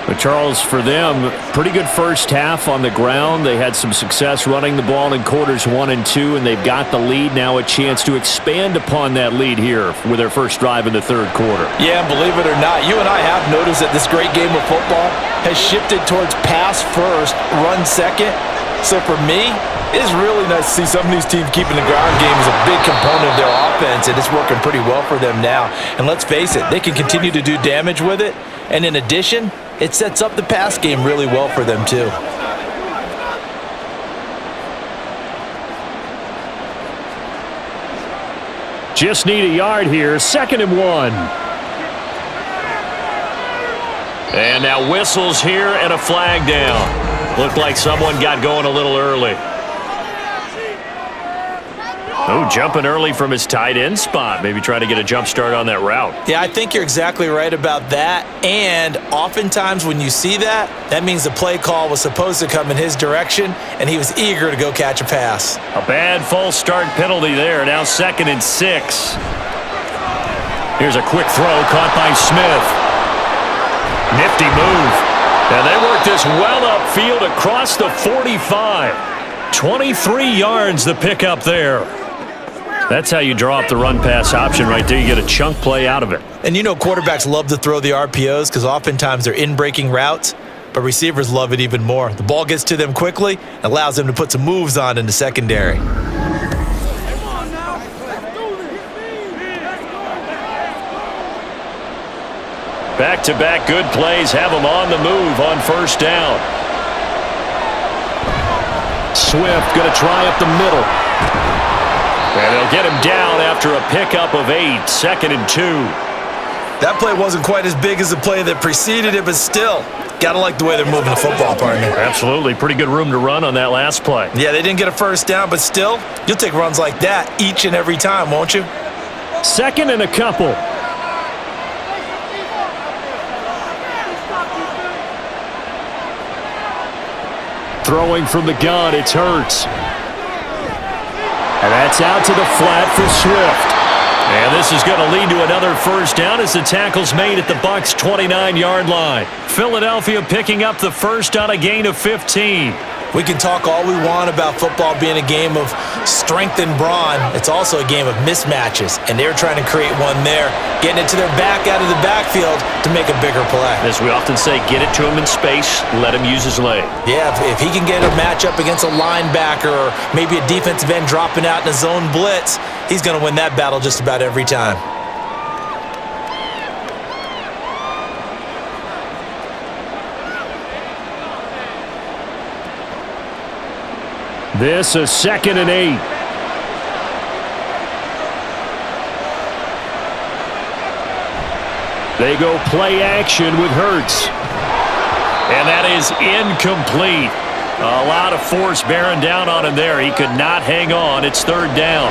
Speaker 2: But Charles, for them, pretty good first half on the ground. They had some success running the ball in quarters 1 and 2, and they've got the lead. Now a chance to expand upon that lead here with their first drive in the third quarter.
Speaker 3: Yeah, believe it or not, you and I have noticed that this great game of football has shifted towards pass first, run second. So for me, it's really nice to see some of these teams keeping the ground game as a big component of their offense, and it's working pretty well for them now. And let's face it, they can continue to do damage with it. And in addition, it sets up the pass game really well for them too.
Speaker 2: Just need a yard here, 2nd and 1. And now whistles here and a flag down. Looked like someone got going a little early. Oh, jumping early from his tight end spot. Maybe trying to get a jump start on that route.
Speaker 3: Yeah, I think you're exactly right about that. And oftentimes when you see that, that means the play call was supposed to come in his direction, and he was eager to go catch a pass.
Speaker 2: A bad false start penalty there. Now 2nd and 6. Here's a quick throw caught by Smith. Nifty move. And they work this well upfield across the 45. 23 yards the pickup there. That's how you draw up the run-pass option right there. You get a chunk play out of it.
Speaker 3: And you know quarterbacks love to throw the RPOs because oftentimes they're in-breaking routes, but receivers love it even more. The ball gets to them quickly, allows them to put some moves on in the secondary.
Speaker 2: Back-to-back good plays have them on the move on first down. Swift going to try up the middle. And they'll get him down after a pickup of 8, 2nd and 2.
Speaker 3: That play wasn't quite as big as the play that preceded it, but still, gotta like the way they're moving the football, partner.
Speaker 2: Absolutely. Pretty good room to run on that last play.
Speaker 3: Yeah, they didn't get a first down, but still, you'll take runs like that each and every time, won't you?
Speaker 2: 2nd and a couple. Throwing from the gun, it's Hurts. And that's out to the flat for Swift. And this is going to lead to another first down as the tackle's made at the Bucs' 29-yard line. Philadelphia picking up the first on a gain of 15.
Speaker 3: We can talk all we want about football being a game of strength and brawn. It's also a game of mismatches, and they're trying to create one there, getting it to their back out of the backfield to make a bigger play.
Speaker 2: As we often say, get it to him in space, let him use his leg.
Speaker 3: Yeah, if he can get a matchup against a linebacker or maybe a defensive end dropping out in a zone blitz, he's going to win that battle just about every time.
Speaker 2: This is 2nd and 8. They go play action with Hurts. And that is incomplete. A lot of force bearing down on him there. He could not hang on. It's 3rd down.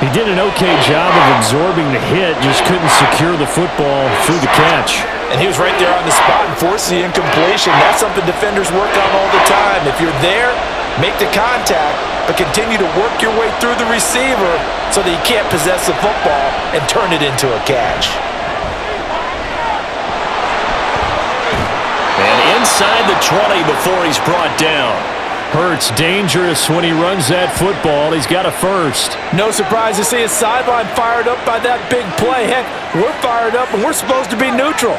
Speaker 2: He did an okay job of absorbing the hit, just couldn't secure the football through the catch.
Speaker 3: And he was right there on the spot and forced the incompletion. That's something defenders work on all the time. If you're there, make the contact, but continue to work your way through the receiver so that you can't possess the football and turn it into a catch.
Speaker 2: And inside the 20 before he's brought down. Hurts dangerous when he runs that football. He's got a first.
Speaker 3: No surprise to see his sideline fired up by that big play. Heck, we're fired up and we're supposed to be neutral.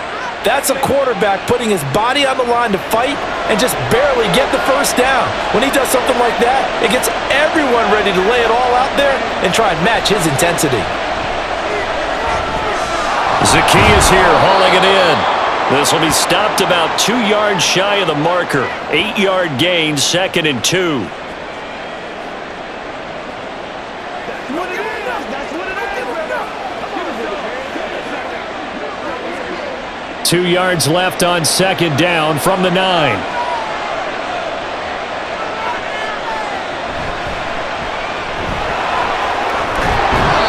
Speaker 3: That's a quarterback putting his body on the line to fight and just barely get the first down. When he does something like that, it gets everyone ready to lay it all out there and try and match his intensity.
Speaker 2: Zacchaeus here hauling it in. This will be stopped about 2 yards shy of the marker. 8-yard gain, 2nd and 2. Two yards left on 2nd down from the 9.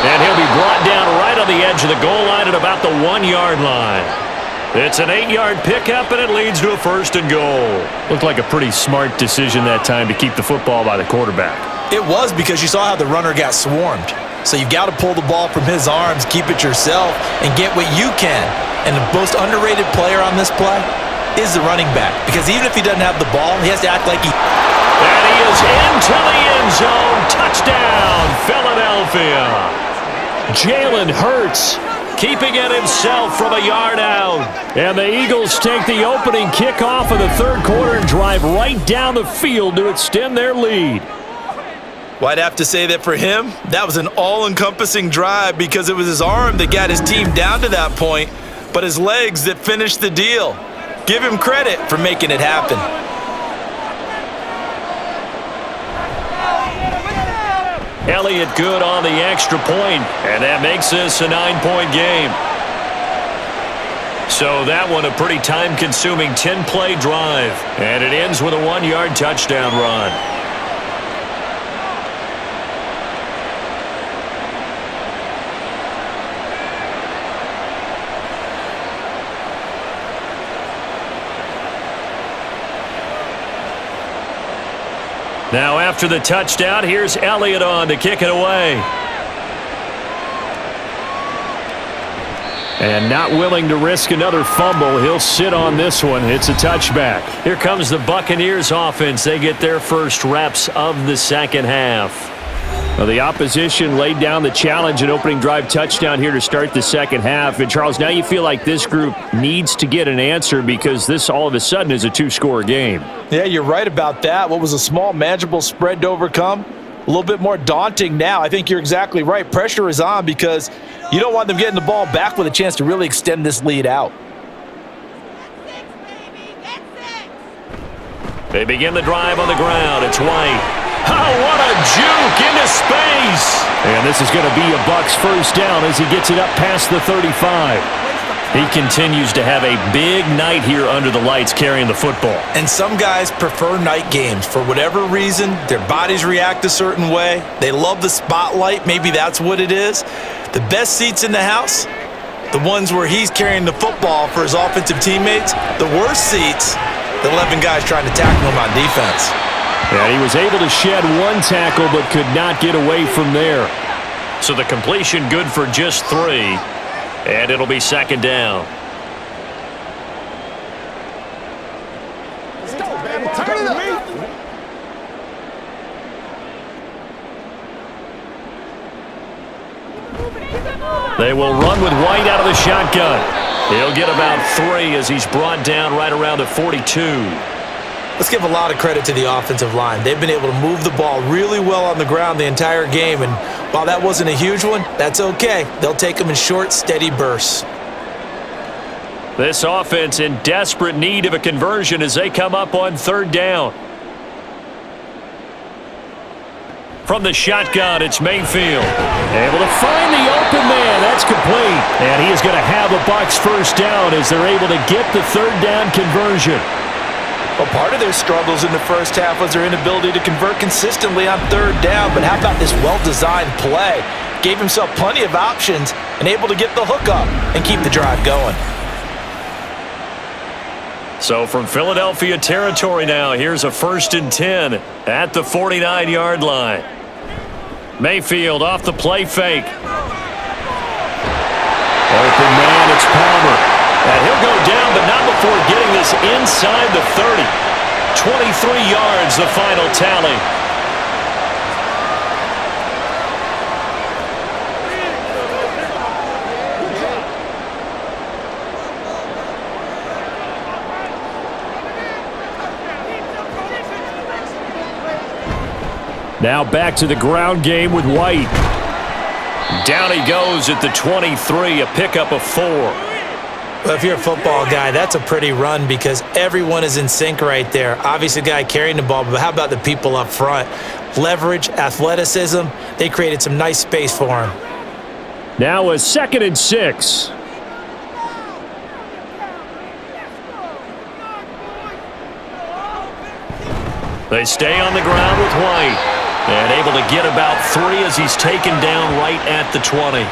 Speaker 2: And he'll be brought down right on the edge of the goal line at about the 1-yard line. It's an 8-yard pickup, and it leads to a 1st and goal. Looked like a pretty smart decision that time to keep the football by the quarterback.
Speaker 3: It was, because you saw how the runner got swarmed. So you've got to pull the ball from his arms, keep it yourself, and get what you can. And the most underrated player on this play is the running back. Because even if he doesn't have the ball, he has to act like he...
Speaker 2: And he is into the end zone. Touchdown, Philadelphia. Jalen Hurts keeping it himself from a yard out. And the Eagles take the opening kickoff of the 3rd quarter and drive right down the field to extend their lead.
Speaker 3: Well, I'd have to say that for him, that was an all-encompassing drive because it was his arm that got his team down to that point, but his legs that finished the deal. Give him credit for making it happen.
Speaker 2: Elliott good on the extra point, and that makes this a 9-point game. So that one a pretty time-consuming 10-play drive, and it ends with a 1-yard touchdown run. Now after the touchdown, here's Elliott on to kick it away. And not willing to risk another fumble, he'll sit on this one. It's a touchback. Here comes the Buccaneers offense. They get their first reps of the 2nd half. Well, the opposition laid down the challenge, an opening drive touchdown here to start the 2nd half. And, Charles, now you feel like this group needs to get an answer because this all of a sudden is a 2-score game.
Speaker 3: Yeah, you're right about that. What was a small, manageable spread to overcome? A little bit more daunting now. I think you're exactly right. Pressure is on because you don't want them getting the ball back with a chance to really extend this lead out.
Speaker 2: They begin the drive on the ground. It's White. Oh, what a juke into space. And this is going to be a Bucs first down as he gets it up past the 35. He continues to have a big night here under the lights carrying the football.
Speaker 3: And some guys prefer night games. For whatever reason, their bodies react a certain way. They love the spotlight. Maybe that's what it is. The best seats in the house, the ones where he's carrying the football for his offensive teammates. The worst seats, the 11 guys trying to tackle him on defense.
Speaker 2: And he was able to shed one tackle but could not get away from there. So the completion good for just 3, and it'll be 2nd down.
Speaker 6: Let's go, baby. Turn it up.
Speaker 2: They will run with White out of the shotgun. He'll get about 3 as he's brought down right around the 42.
Speaker 3: Let's give a lot of credit to the offensive line. They've been able to move the ball really well on the ground the entire game, and while that wasn't a huge one, that's okay. They'll take them in short, steady bursts.
Speaker 2: This offense in desperate need of a conversion as they come up on 3rd down. From the shotgun, it's Mayfield. Able to find the open man. That's complete. And he is going to have a Bucs first down as they're able to get the 3rd down conversion.
Speaker 3: Well, part of their struggles in the first half was their inability to convert consistently on 3rd down. But how about this well-designed play? Gave himself plenty of options and able to get the hook up and keep the drive going.
Speaker 2: So from Philadelphia territory now, here's a 1st and 10 at the 49-yard line. Mayfield off the play fake. Open man, it's Palmer. And he'll go down, but not before getting this inside the 30. 23 yards, the final tally. Now back to the ground game with White. Down he goes at the 23, a pickup of 4.
Speaker 3: Well, if you're a football guy, that's a pretty run because everyone is in sync right there. Obviously, the guy carrying the ball, but how about the people up front? Leverage, athleticism, they created some nice space for him.
Speaker 2: Now a 2nd and 6. They stay on the ground with White. And able to get about 3 as he's taken down right at the 20.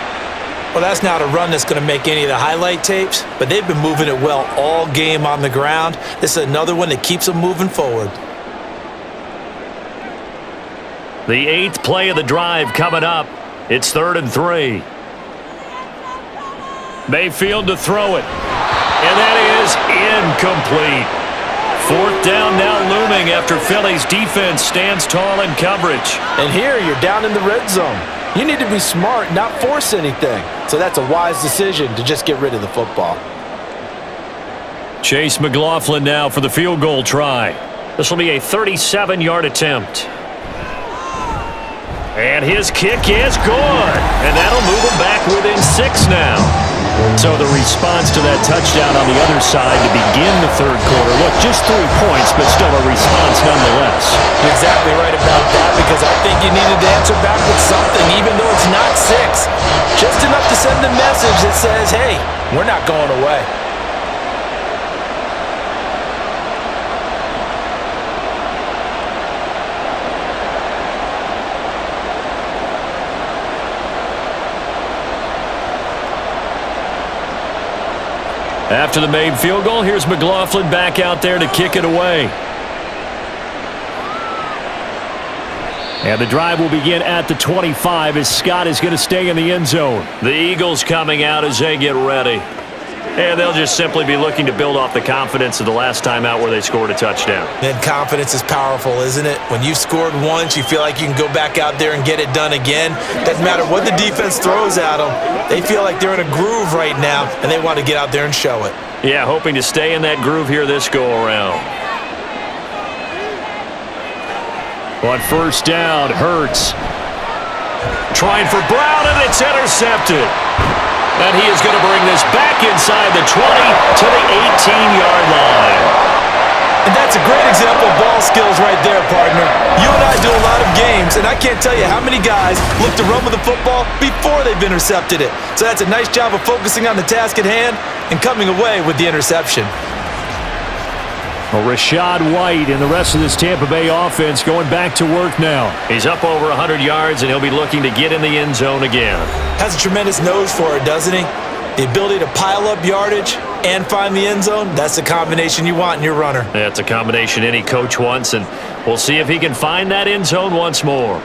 Speaker 3: Well, that's not a run that's going to make any of the highlight tapes, but they've been moving it well all game on the ground. This is another one that keeps them moving forward.
Speaker 2: The 8th play of the drive coming up. It's 3rd and 3. Mayfield to throw it. And that is incomplete. 4th down now looming after Philly's defense stands tall in coverage.
Speaker 6: And here you're down in the red zone. You need to be smart, not force anything. So that's a wise decision to just get rid of the football.
Speaker 2: Chase McLaughlin now for the field goal try. This will be a 37-yard attempt. And his kick is good. And that'll move him back within 6 now. So the response to that touchdown on the other side to begin the 3rd quarter. Look, just 3 points, but still a response nonetheless.
Speaker 3: You're exactly right about that because I think you needed to answer back with something, even though it's not 6. Just enough to send a message that says, hey, we're not going away.
Speaker 2: After the made field goal, here's McLaughlin back out there to kick it away. And the drive will begin at the 25 as Scott is going to stay in the end zone. The Eagles coming out as they get ready. And they'll just simply be looking to build off the confidence of the last time out where they scored a touchdown.
Speaker 3: And confidence is powerful, isn't it? When you've scored once, you feel like you can go back out there and get it done again. Doesn't matter what the defense throws at them. They feel like they're in a groove right now, and they want to get out there and show it.
Speaker 2: Yeah, hoping to stay in that groove here this go-around. On 1st down, Hurts. Trying for Brown, and it's intercepted. And he is going to bring this back inside the 20 to the 18-yard line.
Speaker 3: And that's a great example of ball skills right there, partner. You and I do a lot of games, and I can't tell you how many guys look to run with the football before they've intercepted it. So that's a nice job of focusing on the task at hand and coming away with the interception.
Speaker 2: Well, Rachaad White and the rest of this Tampa Bay offense going back to work now. He's up over 100 yards, and he'll be looking to get in the end zone again.
Speaker 3: Has a tremendous nose for it, doesn't he? The ability to pile up yardage and find the end zone, that's the combination you want in your runner.
Speaker 2: That's a combination any coach wants, and we'll see if he can find that end zone once more.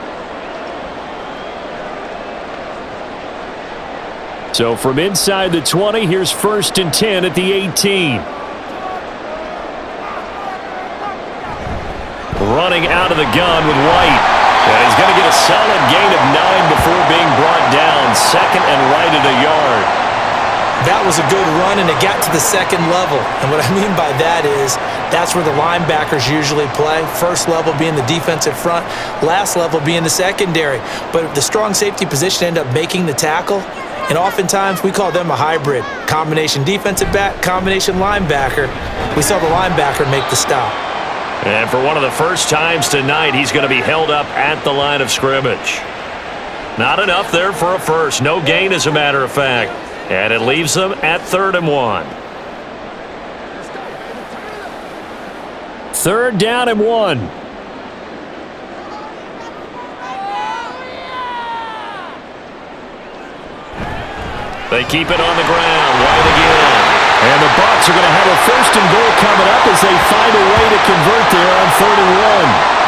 Speaker 2: So from inside the 20, here's 1st and 10 at the 18. Running out of the gun with White. And he's going to get a solid gain of 9 before being brought down. 2nd and right at a yard.
Speaker 3: was a good run, and it got to the second level. And what I mean by that is that's where the linebackers usually play. First level being the defensive front, last level being the secondary. But the strong safety position ended up making the tackle, and oftentimes we call them a hybrid. Combination defensive back, combination linebacker. We saw the linebacker make the stop.
Speaker 2: And for one of the first times tonight, he's going to be held up at the line of scrimmage. Not enough there for a first. No gain, as a matter of fact. And it leaves them at 3rd and 1. 3rd down and 1. They keep it on the ground. White again. And the Bucs are going to have a 1st and goal coming up as they find a way to convert there on 3rd and 1.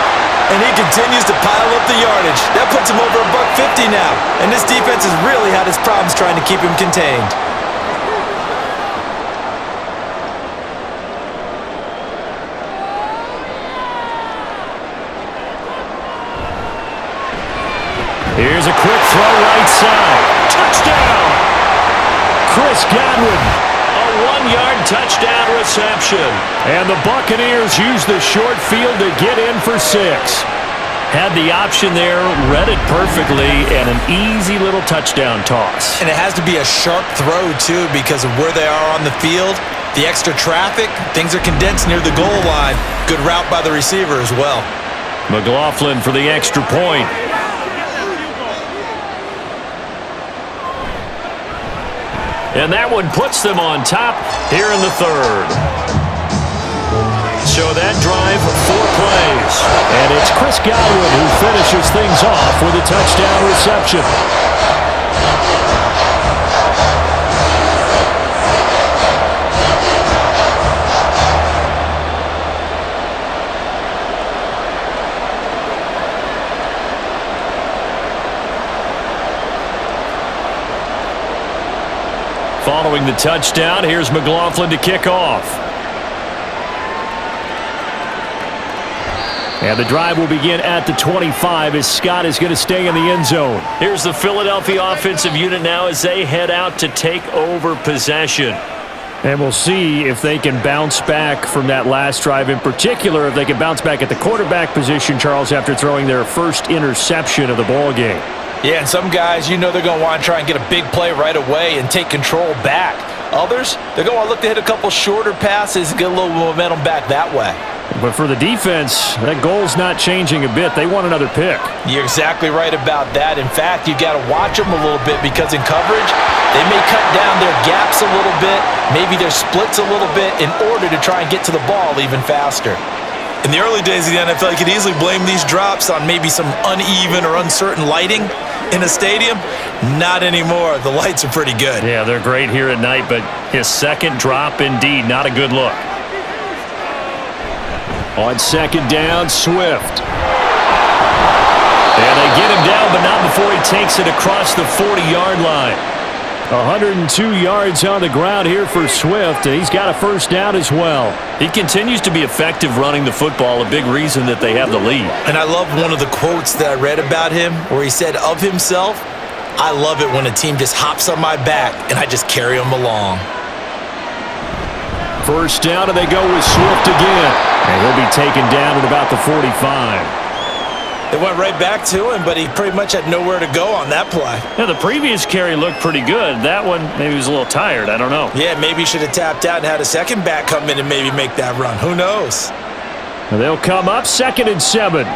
Speaker 3: And he continues to pile up the yardage. That puts him over $150 now. And this defense has really had its problems trying to keep him contained.
Speaker 2: Here's a quick throw right side. Touchdown! Chris Godwin. A 1-yard touchdown reception. And the Buccaneers use the short field to get in for 6. Had the option there, read it perfectly, and an easy little touchdown toss.
Speaker 3: And it has to be a sharp throw, too, because of where they are on the field. The extra traffic, things are condensed near the goal line. Good route by the receiver as well.
Speaker 2: McLaughlin for the extra point. And that one puts them on top here in the 3rd. So that drive, 4 plays. And it's Chris Godwin who finishes things off with a touchdown reception. Following the touchdown, here's McLaughlin to kick off. And the drive will begin at the 25 as Scott is going to stay in the end zone. Here's the Philadelphia offensive unit now as they head out to take over possession. And we'll see if they can bounce back from that last drive, in particular if they can bounce back at the quarterback position, Charles, after throwing their first interception of the ballgame.
Speaker 3: Yeah, and some guys, you know they're going to want to try and get a big play right away and take control back. Others, they're going to look to hit a couple shorter passes and get a little momentum back that way.
Speaker 2: But for the defense, that goal's not changing a bit. They want another pick.
Speaker 3: You're exactly right about that. In fact, you got to watch them a little bit because in coverage, they may cut down their gaps a little bit, maybe their splits a little bit in order to try and get to the ball even faster. In the early days of the NFL, you could easily blame these drops on maybe some uneven or uncertain lighting in a stadium. Not anymore. The lights are pretty good.
Speaker 2: Yeah, they're great here at night, but his second drop, indeed, not a good look. On 2nd down, Swift. And they get him down, but not before he takes it across the 40-yard line. 102 yards on the ground here for Swift, and he's got a 1st down as well. He continues to be effective running the football, a big reason that they have the lead.
Speaker 3: And I love one of the quotes that I read about him where he said of himself, "I love it when a team just hops on my back and I just carry them along."
Speaker 2: 1st down, and they go with Swift again. And he'll be taken down at about the 45.
Speaker 3: They went right back to him, but he pretty much had nowhere to go on that play.
Speaker 2: Yeah, the previous carry looked pretty good. That one, maybe he was a little tired. I don't know.
Speaker 3: Yeah, maybe he should have tapped out and had a second back come in and maybe make that run. Who knows?
Speaker 2: And they'll come up 2nd and 7.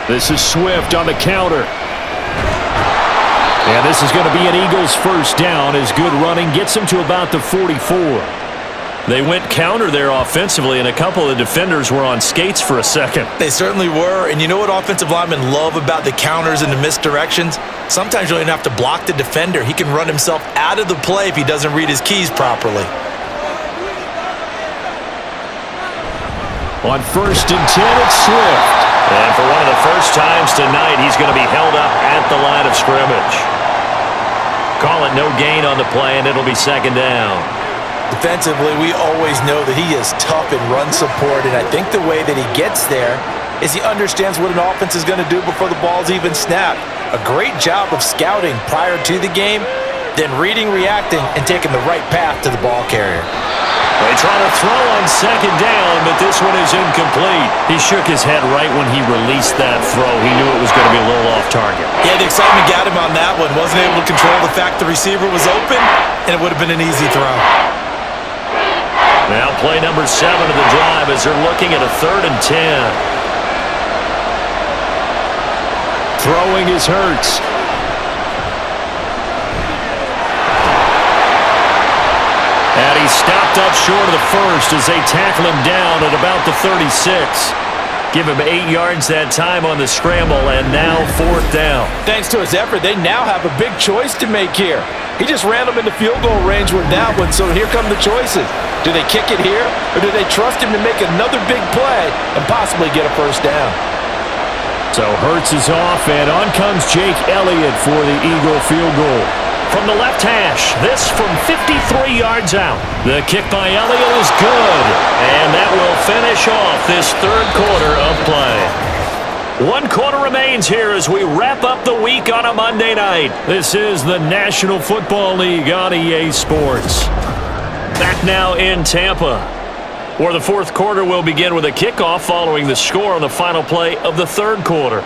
Speaker 2: This is Swift on the counter. And this is going to be an Eagles 1st down as good running gets them to about the 44. They went counter there offensively, and a couple of defenders were on skates for a second.
Speaker 3: They certainly were, and you know what offensive linemen love about the counters and the misdirections? Sometimes you don't even have to block the defender. He can run himself out of the play if he doesn't read his keys properly.
Speaker 2: On 1st and 10, it's Swift. And for one of the first times tonight, he's going to be held up at the line of scrimmage. Call it no gain on the play, and it'll be 2nd down.
Speaker 3: Defensively, we always know that he is tough in run support, and I think the way that he gets there is he understands what an offense is going to do before the ball's even snapped. A great job of scouting prior to the game, then reading, reacting, and taking the right path to the ball carrier.
Speaker 2: They try to throw on second down, but this one is incomplete. He shook his head right when he released that throw. He knew it was going to be a little off target.
Speaker 3: Yeah, the excitement got him on that one. Wasn't able to control the fact the receiver was open, and it would have been an easy throw.
Speaker 2: Now play number 7 of the drive as they're looking at a 3rd and 10. Throwing is Hurts. And he's stopped up short of the first as they tackle him down at about the 36. Give him 8 yards that time on the scramble, and now 4th down.
Speaker 6: Thanks to his effort, they now have a big choice to make here. He just ran them into field goal range with that one, so here come the choices. Do they kick it here, or do they trust him to make another big play and possibly get a first down?
Speaker 2: So Hurts is off, and on comes Jake Elliott for the Eagle field goal. From the left hash, this from 53 yards out. The kick by Elliott is good, and that will finish off this 3rd quarter of play. 1 quarter remains here as we wrap up the week on a Monday night. This is the National Football League on EA Sports. Back now in Tampa, where the 4th quarter will begin with a kickoff following the score on the final play of the 3rd quarter.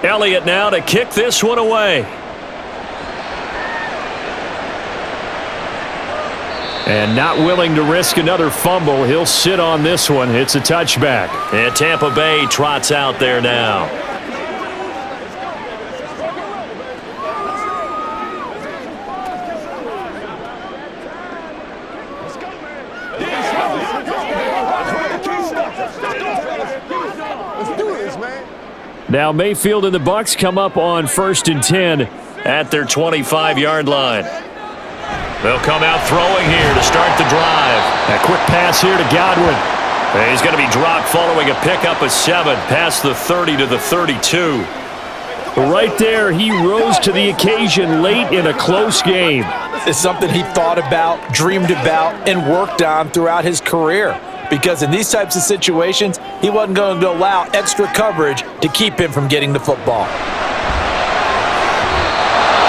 Speaker 2: Elliott now to kick this one away. And not willing to risk another fumble, he'll sit on this one. It's a touchback. And Tampa Bay trots out there now. Now Mayfield and the Bucs come up on 1st and 10 at their 25-yard line. They'll come out throwing here to start the drive. A quick pass here to Godwin. And he's going to be dropped following a pickup of 7 past the 30 to the 32. Right there, he rose to the occasion late in a close game.
Speaker 6: It's something he thought about, dreamed about, and worked on throughout his career. Because in these types of situations, he wasn't going to allow extra coverage to keep him from getting the football.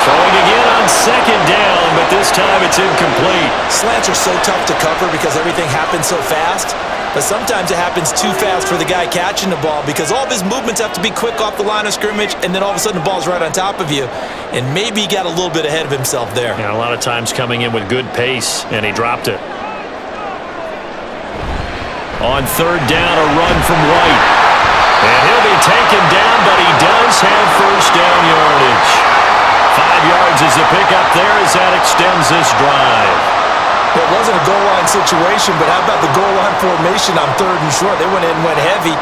Speaker 2: Throwing again on 2nd down, but this time it's incomplete.
Speaker 3: Slants are so tough to cover because everything happens so fast. But sometimes it happens too fast for the guy catching the ball because all of his movements have to be quick off the line of scrimmage, and then all of a sudden the ball's right on top of you. And maybe he got a little bit ahead of himself there.
Speaker 2: Yeah, a lot of times coming in with good pace, and he dropped it. On 3rd down, a run from White. And he'll be taken down, but he does have 1st down yardage. 5 yards is the pickup there as that extends this drive.
Speaker 3: It wasn't a goal line situation, but how about the goal line formation on 3rd and short? They went in and went heavy.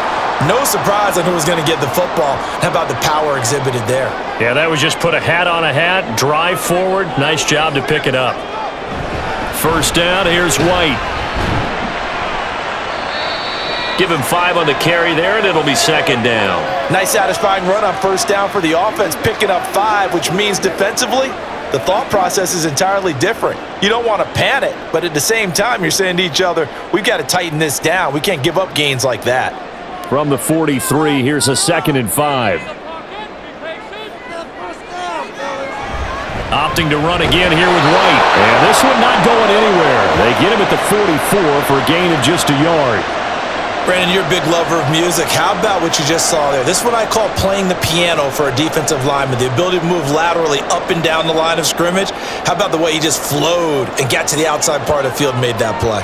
Speaker 3: No surprise on who was going to get the football. How about the power exhibited there?
Speaker 2: Yeah, that was just put a hat on a hat, drive forward. Nice job to pick it up. 1st down, here's White. Give him 5 on the carry there, and it'll be 2nd down.
Speaker 6: Nice satisfying run on 1st down for the offense, picking up 5, which means defensively, the thought process is entirely different. You don't want to panic, but at the same time, you're saying to each other, we've got to tighten this down. We can't give up gains like that.
Speaker 2: From the 43, here's a 2nd and 5. Opting to run again here with White. And this one not going anywhere. They get him at the 44 for a gain of just a yard.
Speaker 3: Brandon, you're a big lover of music. How about what you just saw there? This is what I call playing the piano for a defensive lineman, the ability to move laterally up and down the line of scrimmage. How about the way he just flowed and got to the outside part of the field and made that play?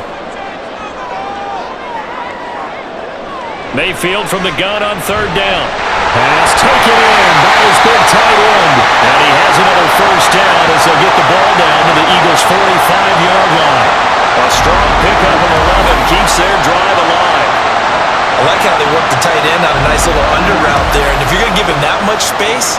Speaker 2: Mayfield from the gun on 3rd down. Pass taken in by his big tight end. And he has another 1st down as they'll get the ball down to the Eagles' 45-yard line. A strong pickup of 11 keeps their drive alive.
Speaker 3: A
Speaker 6: like how they worked the tight end on a nice little under route there. And if you're going to give him that much space,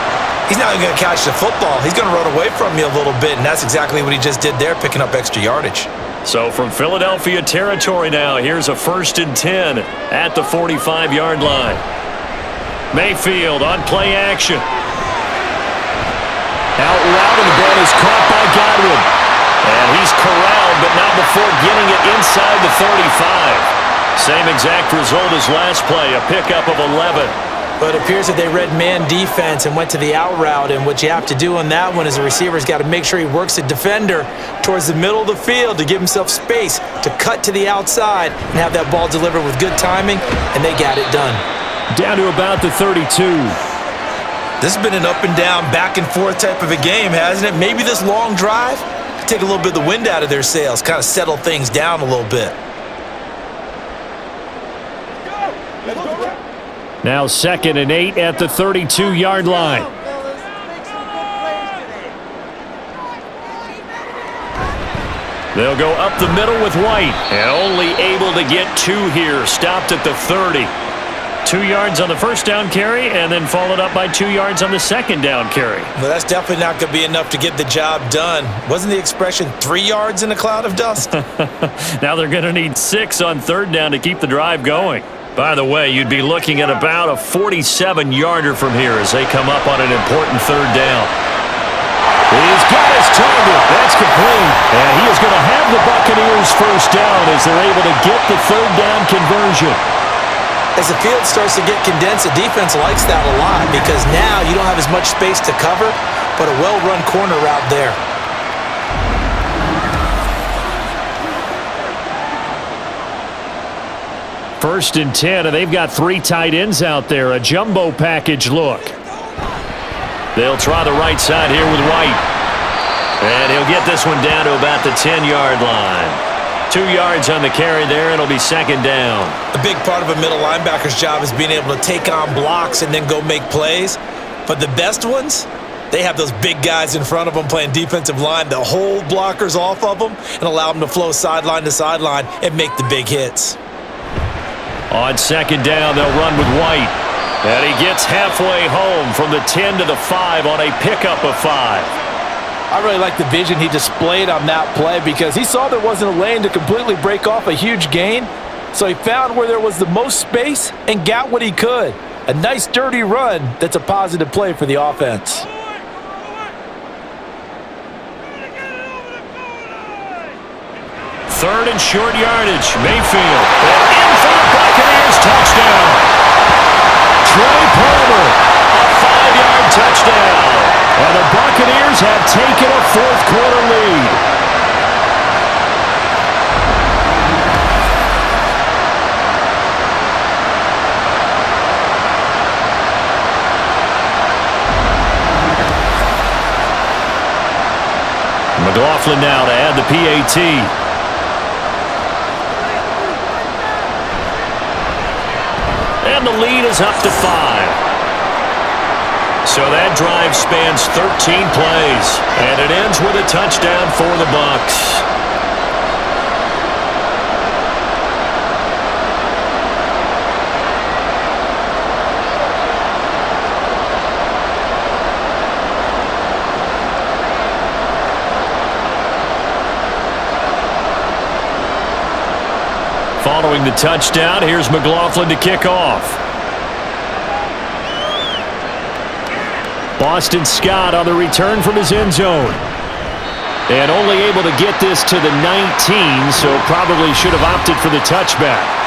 Speaker 6: he's not even going to catch the football. He's going to run away from you a little bit, and that's exactly what he just did there, picking up extra yardage.
Speaker 2: So from Philadelphia territory now, here's a 1st and 10 at the 45-yard line. Mayfield on play action. Out route, and the ball is caught by Godwin. And he's corralled, but not before getting it inside the 35. Same exact result as last play, a pickup of 11.
Speaker 6: But it appears that they read man defense and went to the out route, and what you have to do on that one is the receiver's got to make sure he works the defender towards the middle of the field to give himself space to cut to the outside and have that ball delivered with good timing, and they got it done.
Speaker 2: Down to about the 32.
Speaker 6: This has been an up and down, back and forth type of a game, hasn't it? Maybe this long drive could take a little bit of the wind out of their sails, kind of settle things down a little bit.
Speaker 2: Now 2nd and 8 at the 32-yard line. They'll go up the middle with White, and only able to get 2 here. Stopped at the 30. 2 yards on the first down carry, and then followed up by 2 yards on the second down carry.
Speaker 6: Well, that's definitely not going to be enough to get the job done. Wasn't the expression 3 yards in a cloud of dust?
Speaker 2: Now they're going to need 6 on 3rd down to keep the drive going. By the way, you'd be looking at about a 47-yarder from here as they come up on an important 3rd down. He's got his target. That's complete. And he is going to have the Buccaneers first down as they're able to get the 3rd down conversion.
Speaker 6: As the field starts to get condensed, the defense likes that a lot because now you don't have as much space to cover, but a well-run corner route there.
Speaker 2: First and 10, and they've got 3 tight ends out there. A jumbo package look. They'll try the right side here with White. And he'll get this one down to about the 10-yard line. 2 yards on the carry there, and it'll be 2nd down.
Speaker 6: A big part of a middle linebacker's job is being able to take on blocks and then go make plays. But the best ones, they have those big guys in front of them playing defensive line that hold blockers off of them and allow them to flow sideline to sideline and make the big hits.
Speaker 2: On 2nd down, they'll run with White. And he gets halfway home from the 10 to the 5 on a pickup of 5.
Speaker 3: I really like the vision he displayed on that play because he saw there wasn't a lane to completely break off a huge gain. So he found where there was the most space and got what he could. A nice, dirty run that's a positive play for the offense.
Speaker 2: Third and short yardage. Mayfield. And in for the Buccaneers touchdown. Trey Palmer. A 5-yard touchdown. And the Buccaneers have taken a 4th quarter lead. McLaughlin now to add the PAT. And the lead is up to 5. So that drive spans 13 plays, and it ends with a touchdown for the Bucs. Following the touchdown, here's McLaughlin to kick off. Boston Scott on the return from his end zone. And only able to get this to the 19, so probably should have opted for the touchback.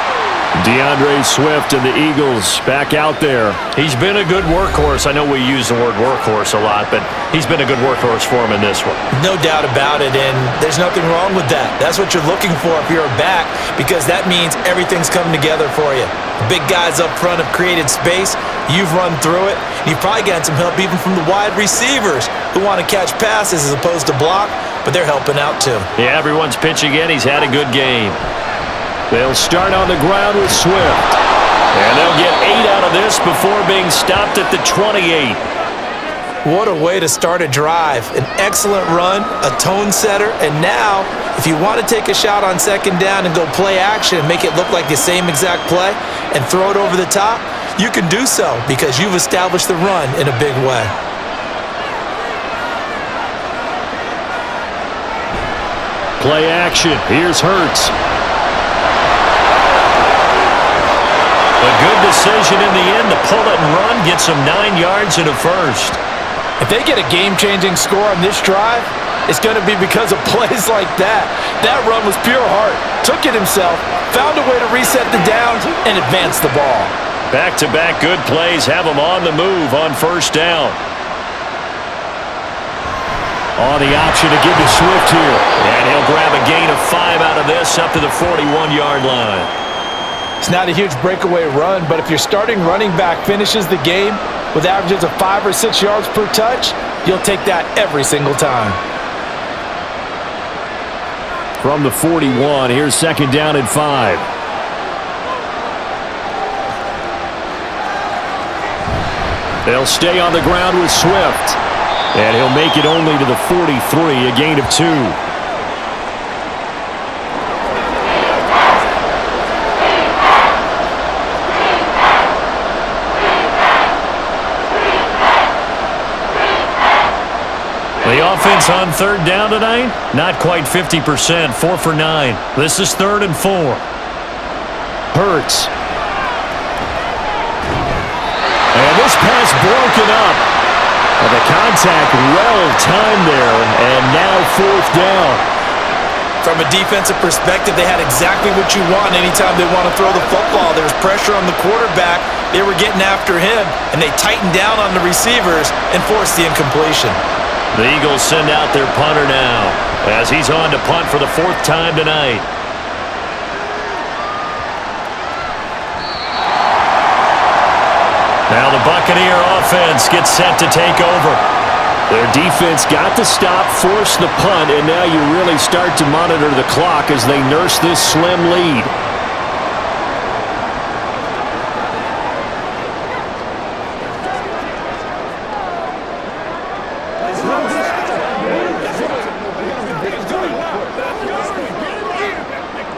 Speaker 2: DeAndre Swift and the Eagles back out there. He's been a good workhorse. I know we use the word workhorse a lot, but he's been a good workhorse for him in this one.
Speaker 6: No doubt about it, and there's nothing wrong with that. That's what you're looking for if you're a back, because that means everything's coming together for you. The big guys up front have created space. You've run through it. You've probably gotten some help even from the wide receivers who want to catch passes as opposed to block, but they're helping out too.
Speaker 2: Yeah, everyone's pitching in. He's had a good game. They'll start on the ground with Swift. And they'll get 8 out of this before being stopped at the 28.
Speaker 6: What a way to start a drive. An excellent run, a tone setter, and now, if you want to take a shot on second down and go play action and make it look like the same exact play and throw it over the top, you can do so because you've established the run in a big way.
Speaker 2: Play action. Here's Hurts. A good decision in the end to pull it and run, gets him 9 yards and a first.
Speaker 6: If they get a game-changing score on this drive, it's going to be because of plays like that. That run was pure heart. Took it himself, found a way to reset the downs, and advance the ball.
Speaker 2: Back-to-back good plays have him on the move on first down. On the option to give to Swift here. And he'll grab a gain of 5 out of this up to the 41-yard line.
Speaker 6: It's not a huge breakaway run, but if your starting running back finishes the game with averages of 5 or 6 yards per touch, you'll take that every single time.
Speaker 2: From the 41, here's second down and 5. They'll stay on the ground with Swift. And he'll make it only to the 43, a gain of 2. The offense on third down tonight, not quite 50%, 4 for 9. This is 3rd and 4. Hurts. And this pass broken up. And the contact well-timed there, and now 4th down.
Speaker 6: From a defensive perspective, they had exactly what you want anytime they want to throw the football. There's pressure on the quarterback. They were getting after him, and they tightened down on the receivers and forced the incompletion.
Speaker 2: The Eagles send out their punter now as he's on to punt for the 4th time tonight. Now the Buccaneer offense gets set to take over. Their defense got the stop, forced the punt, and now you really start to monitor the clock as they nurse this slim lead.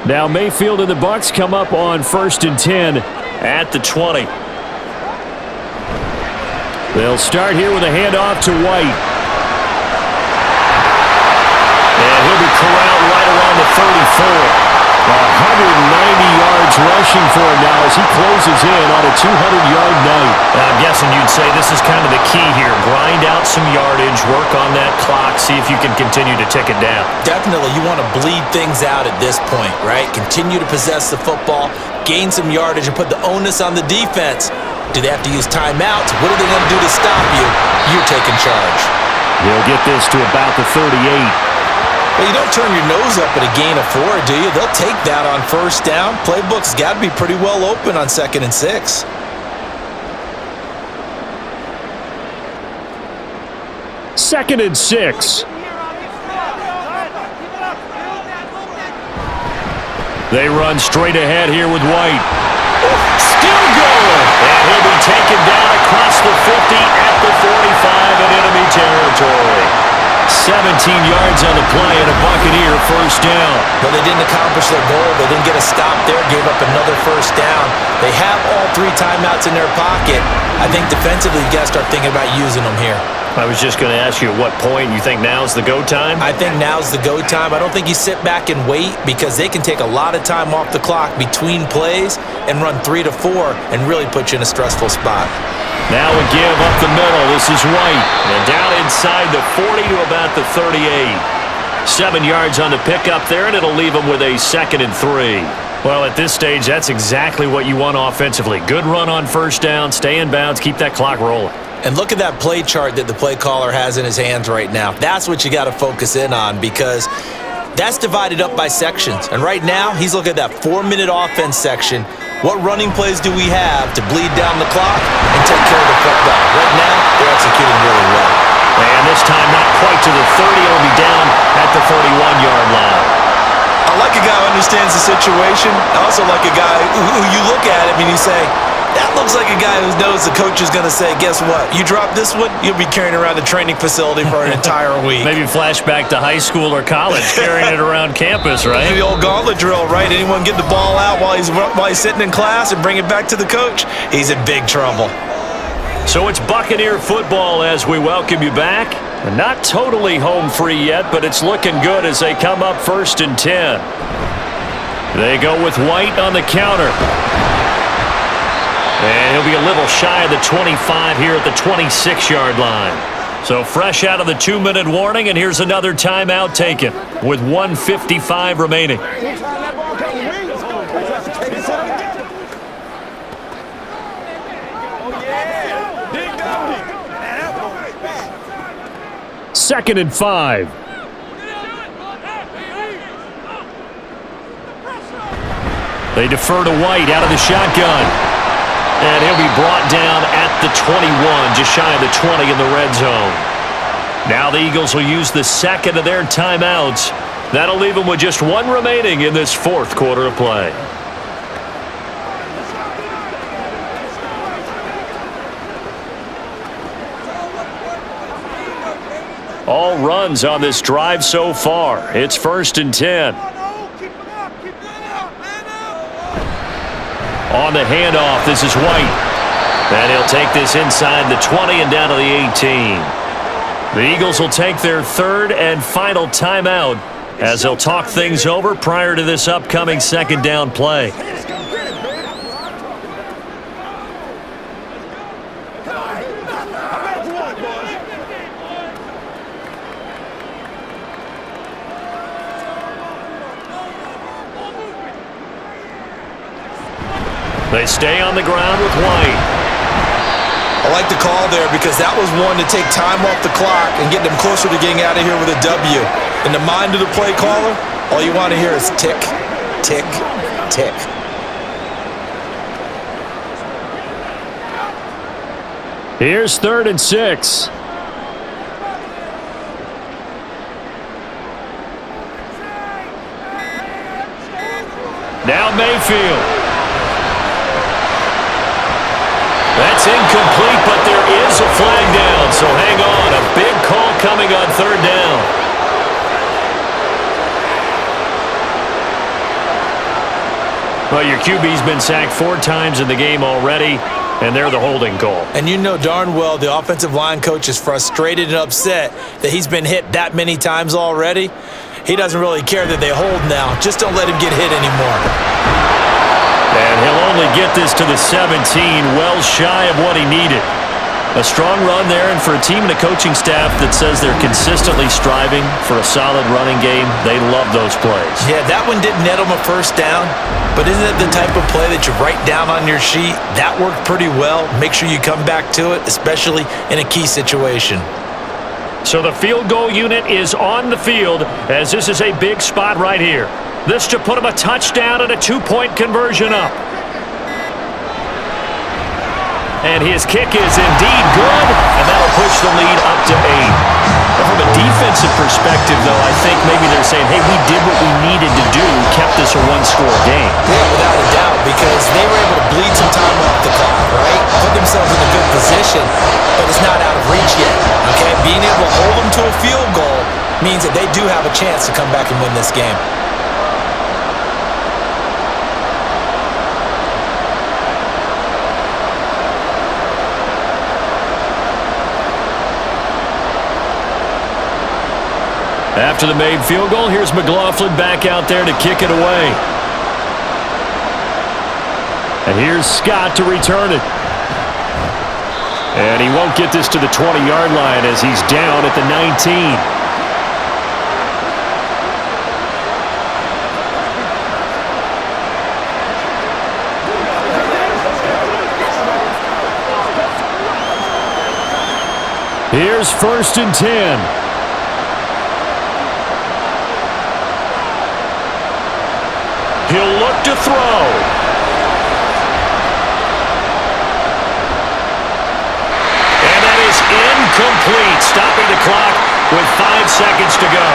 Speaker 2: Now Mayfield and the Bucs come up on 1st and 10 at the 20. They'll start here with a handoff to White. And he'll be corralled right around the 34. 190 yards rushing for him now as he closes in on a 200-yard night.
Speaker 4: I'm guessing you'd say this is kind of the key here. Grind out some yardage, work on that clock, see if you can continue to tick it down.
Speaker 6: Definitely, you want to bleed things out at this point, right? Continue to possess the football, gain some yardage, and put the onus on the defense. Do they have to use timeouts? What are they going to do to stop you? You're taking charge.
Speaker 2: They'll get this to about the 38.
Speaker 6: Well, you don't turn your nose up at a gain of 4, do you? They'll take that on first down. Playbook's got to be pretty well open on 2nd and 6.
Speaker 2: Second and 6. They run straight ahead here with White. Still going. And he'll be taken down across the 50 at the 45 in enemy territory. 17 yards on the play and a Buccaneer first down.
Speaker 6: But they didn't accomplish their goal. They didn't get a stop there, gave up another first down. They have all 3 timeouts in their pocket. I think defensively you got to start thinking about using them here.
Speaker 2: I was just going to ask you at what point you think now's the go time?
Speaker 6: I think now's the go time. I don't think you sit back and wait because they can take a lot of time off the clock between plays and run 3 to 4 and really put you in a stressful spot.
Speaker 2: Now a give up the middle. This is White. And down inside the 40 to about the 38. 7 yards on the pickup there, and it'll leave them with a 2nd and 3.
Speaker 4: Well, at this stage, that's exactly what you want offensively. Good run on first down, stay in bounds, keep that clock rolling.
Speaker 6: And look at that play chart that the play caller has in his hands right now. That's what you got to focus in on because that's divided up by sections. And right now, he's looking at that 4-minute offense section. What running plays do we have to bleed down the clock and take care of the football? Right now, they're executing really well.
Speaker 2: And this time, not quite to the 30. It'll be down at the 31-yard line.
Speaker 6: I like a guy who understands the situation. I also like a guy who you look at him and you say, that looks like a guy who knows the coach is going to say, guess what? You drop this one, you'll be carrying around the training facility for an entire week.
Speaker 4: Maybe flashback to high school or college, carrying it around campus, right?
Speaker 6: The old gauntlet drill, right? Anyone get the ball out while he's sitting in class and bring it back to the coach, he's in big trouble.
Speaker 2: So it's Buccaneer football as we welcome you back. Not totally home free yet, but it's looking good as they come up 1st and 10. They go with White on the counter. And he'll be a little shy of the 25 here at the 26-yard line. So fresh out of the 2-minute warning, and here's another timeout taken with 1:55 remaining. Second and 5. They defer to White out of the shotgun. And he'll be brought down at the 21, just shy of the 20 in the red zone. Now the Eagles will use the second of their timeouts. That'll leave them with just one remaining in this fourth quarter of play. All runs on this drive so far. It's 1st and 10. On the handoff, this is White. And he'll take this inside the 20 and down to the 18. The Eagles will take their third and final timeout as they'll talk things over prior to this upcoming second down play. They stay on the ground with White.
Speaker 6: I like the call there because that was one to take time off the clock and get them closer to getting out of here with a W. In the mind of the play caller, all you want to hear is tick, tick, tick.
Speaker 2: Here's 3rd and 6. Now Mayfield. That's incomplete, but there is a flag down, so hang on. A big call coming on 3rd down. Well, your QB's been sacked 4 times in the game already, and they're the holding call.
Speaker 6: And you know darn well the offensive line coach is frustrated and upset that he's been hit that many times already. He doesn't really care that they hold now. Just don't let him get hit anymore.
Speaker 2: And he'll only get this to the 17, well shy of what he needed. A strong run there, and for a team and a coaching staff that says they're consistently striving for a solid running game, they love those plays.
Speaker 6: Yeah, that one didn't net him a first down, but isn't it the type of play that you write down on your sheet? That worked pretty well. Make sure you come back to it, especially in a key situation.
Speaker 2: So the field goal unit is on the field as this is a big spot right here. This to put him a touchdown and a 2-point conversion up. And his kick is indeed good, and that'll push the lead up to 8. From a defensive perspective, though, I think maybe they're saying, hey, we did what we needed to do, kept this a 1-score game.
Speaker 6: Yeah, without a doubt, because they were able to bleed some time off the clock, right? Put themselves in a good position, but it's not out of reach yet, okay? Being able to hold them to a field goal means that they do have a chance to come back and win this game.
Speaker 2: After the made field goal, here's McLaughlin back out there to kick it away. And here's Scott to return it. And he won't get this to the 20-yard line as he's down at the 19. Here's 1st and 10. He'll look to throw. And that is incomplete, stopping the clock with 5 seconds to go.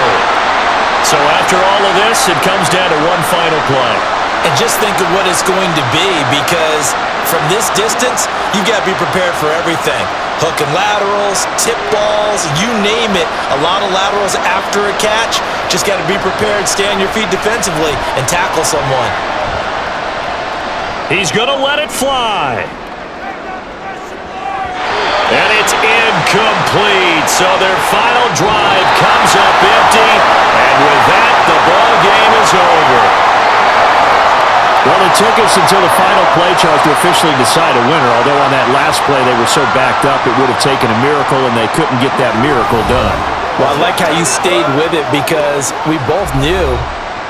Speaker 2: So after all of this, it comes down to one final play.
Speaker 6: And just think of what it's going to be, because from this distance, you've got to be prepared for everything. Hook and laterals, tip balls, you name it. A lot of laterals after a catch. Just got to be prepared, stay on your feet defensively, and tackle someone.
Speaker 2: He's going to let it fly. And it's incomplete. So their final drive comes up empty. And with that, the ball game is over. Well, it took us until the final play, Charles, to officially decide a winner. Although on that last play they were so backed up, it would have taken a miracle, and they couldn't get that miracle done.
Speaker 6: Well, I like how you stayed with it, because we both knew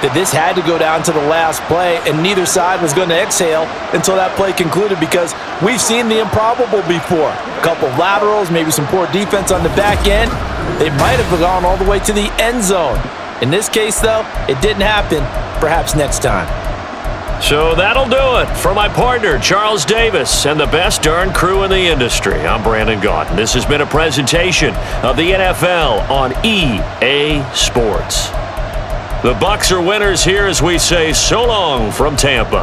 Speaker 6: that this had to go down to the last play, and neither side was going to exhale until that play concluded, because we've seen the improbable before. A couple of laterals, maybe some poor defense on the back end. They might have gone all the way to the end zone. In this case, though, it didn't happen. Perhaps next time.
Speaker 2: So that'll do it. For my partner, Charles Davis, and the best darn crew in the industry, I'm Brandon Gaudin. This has been a presentation of the NFL on EA Sports. The Bucs are winners here as we say so long from Tampa.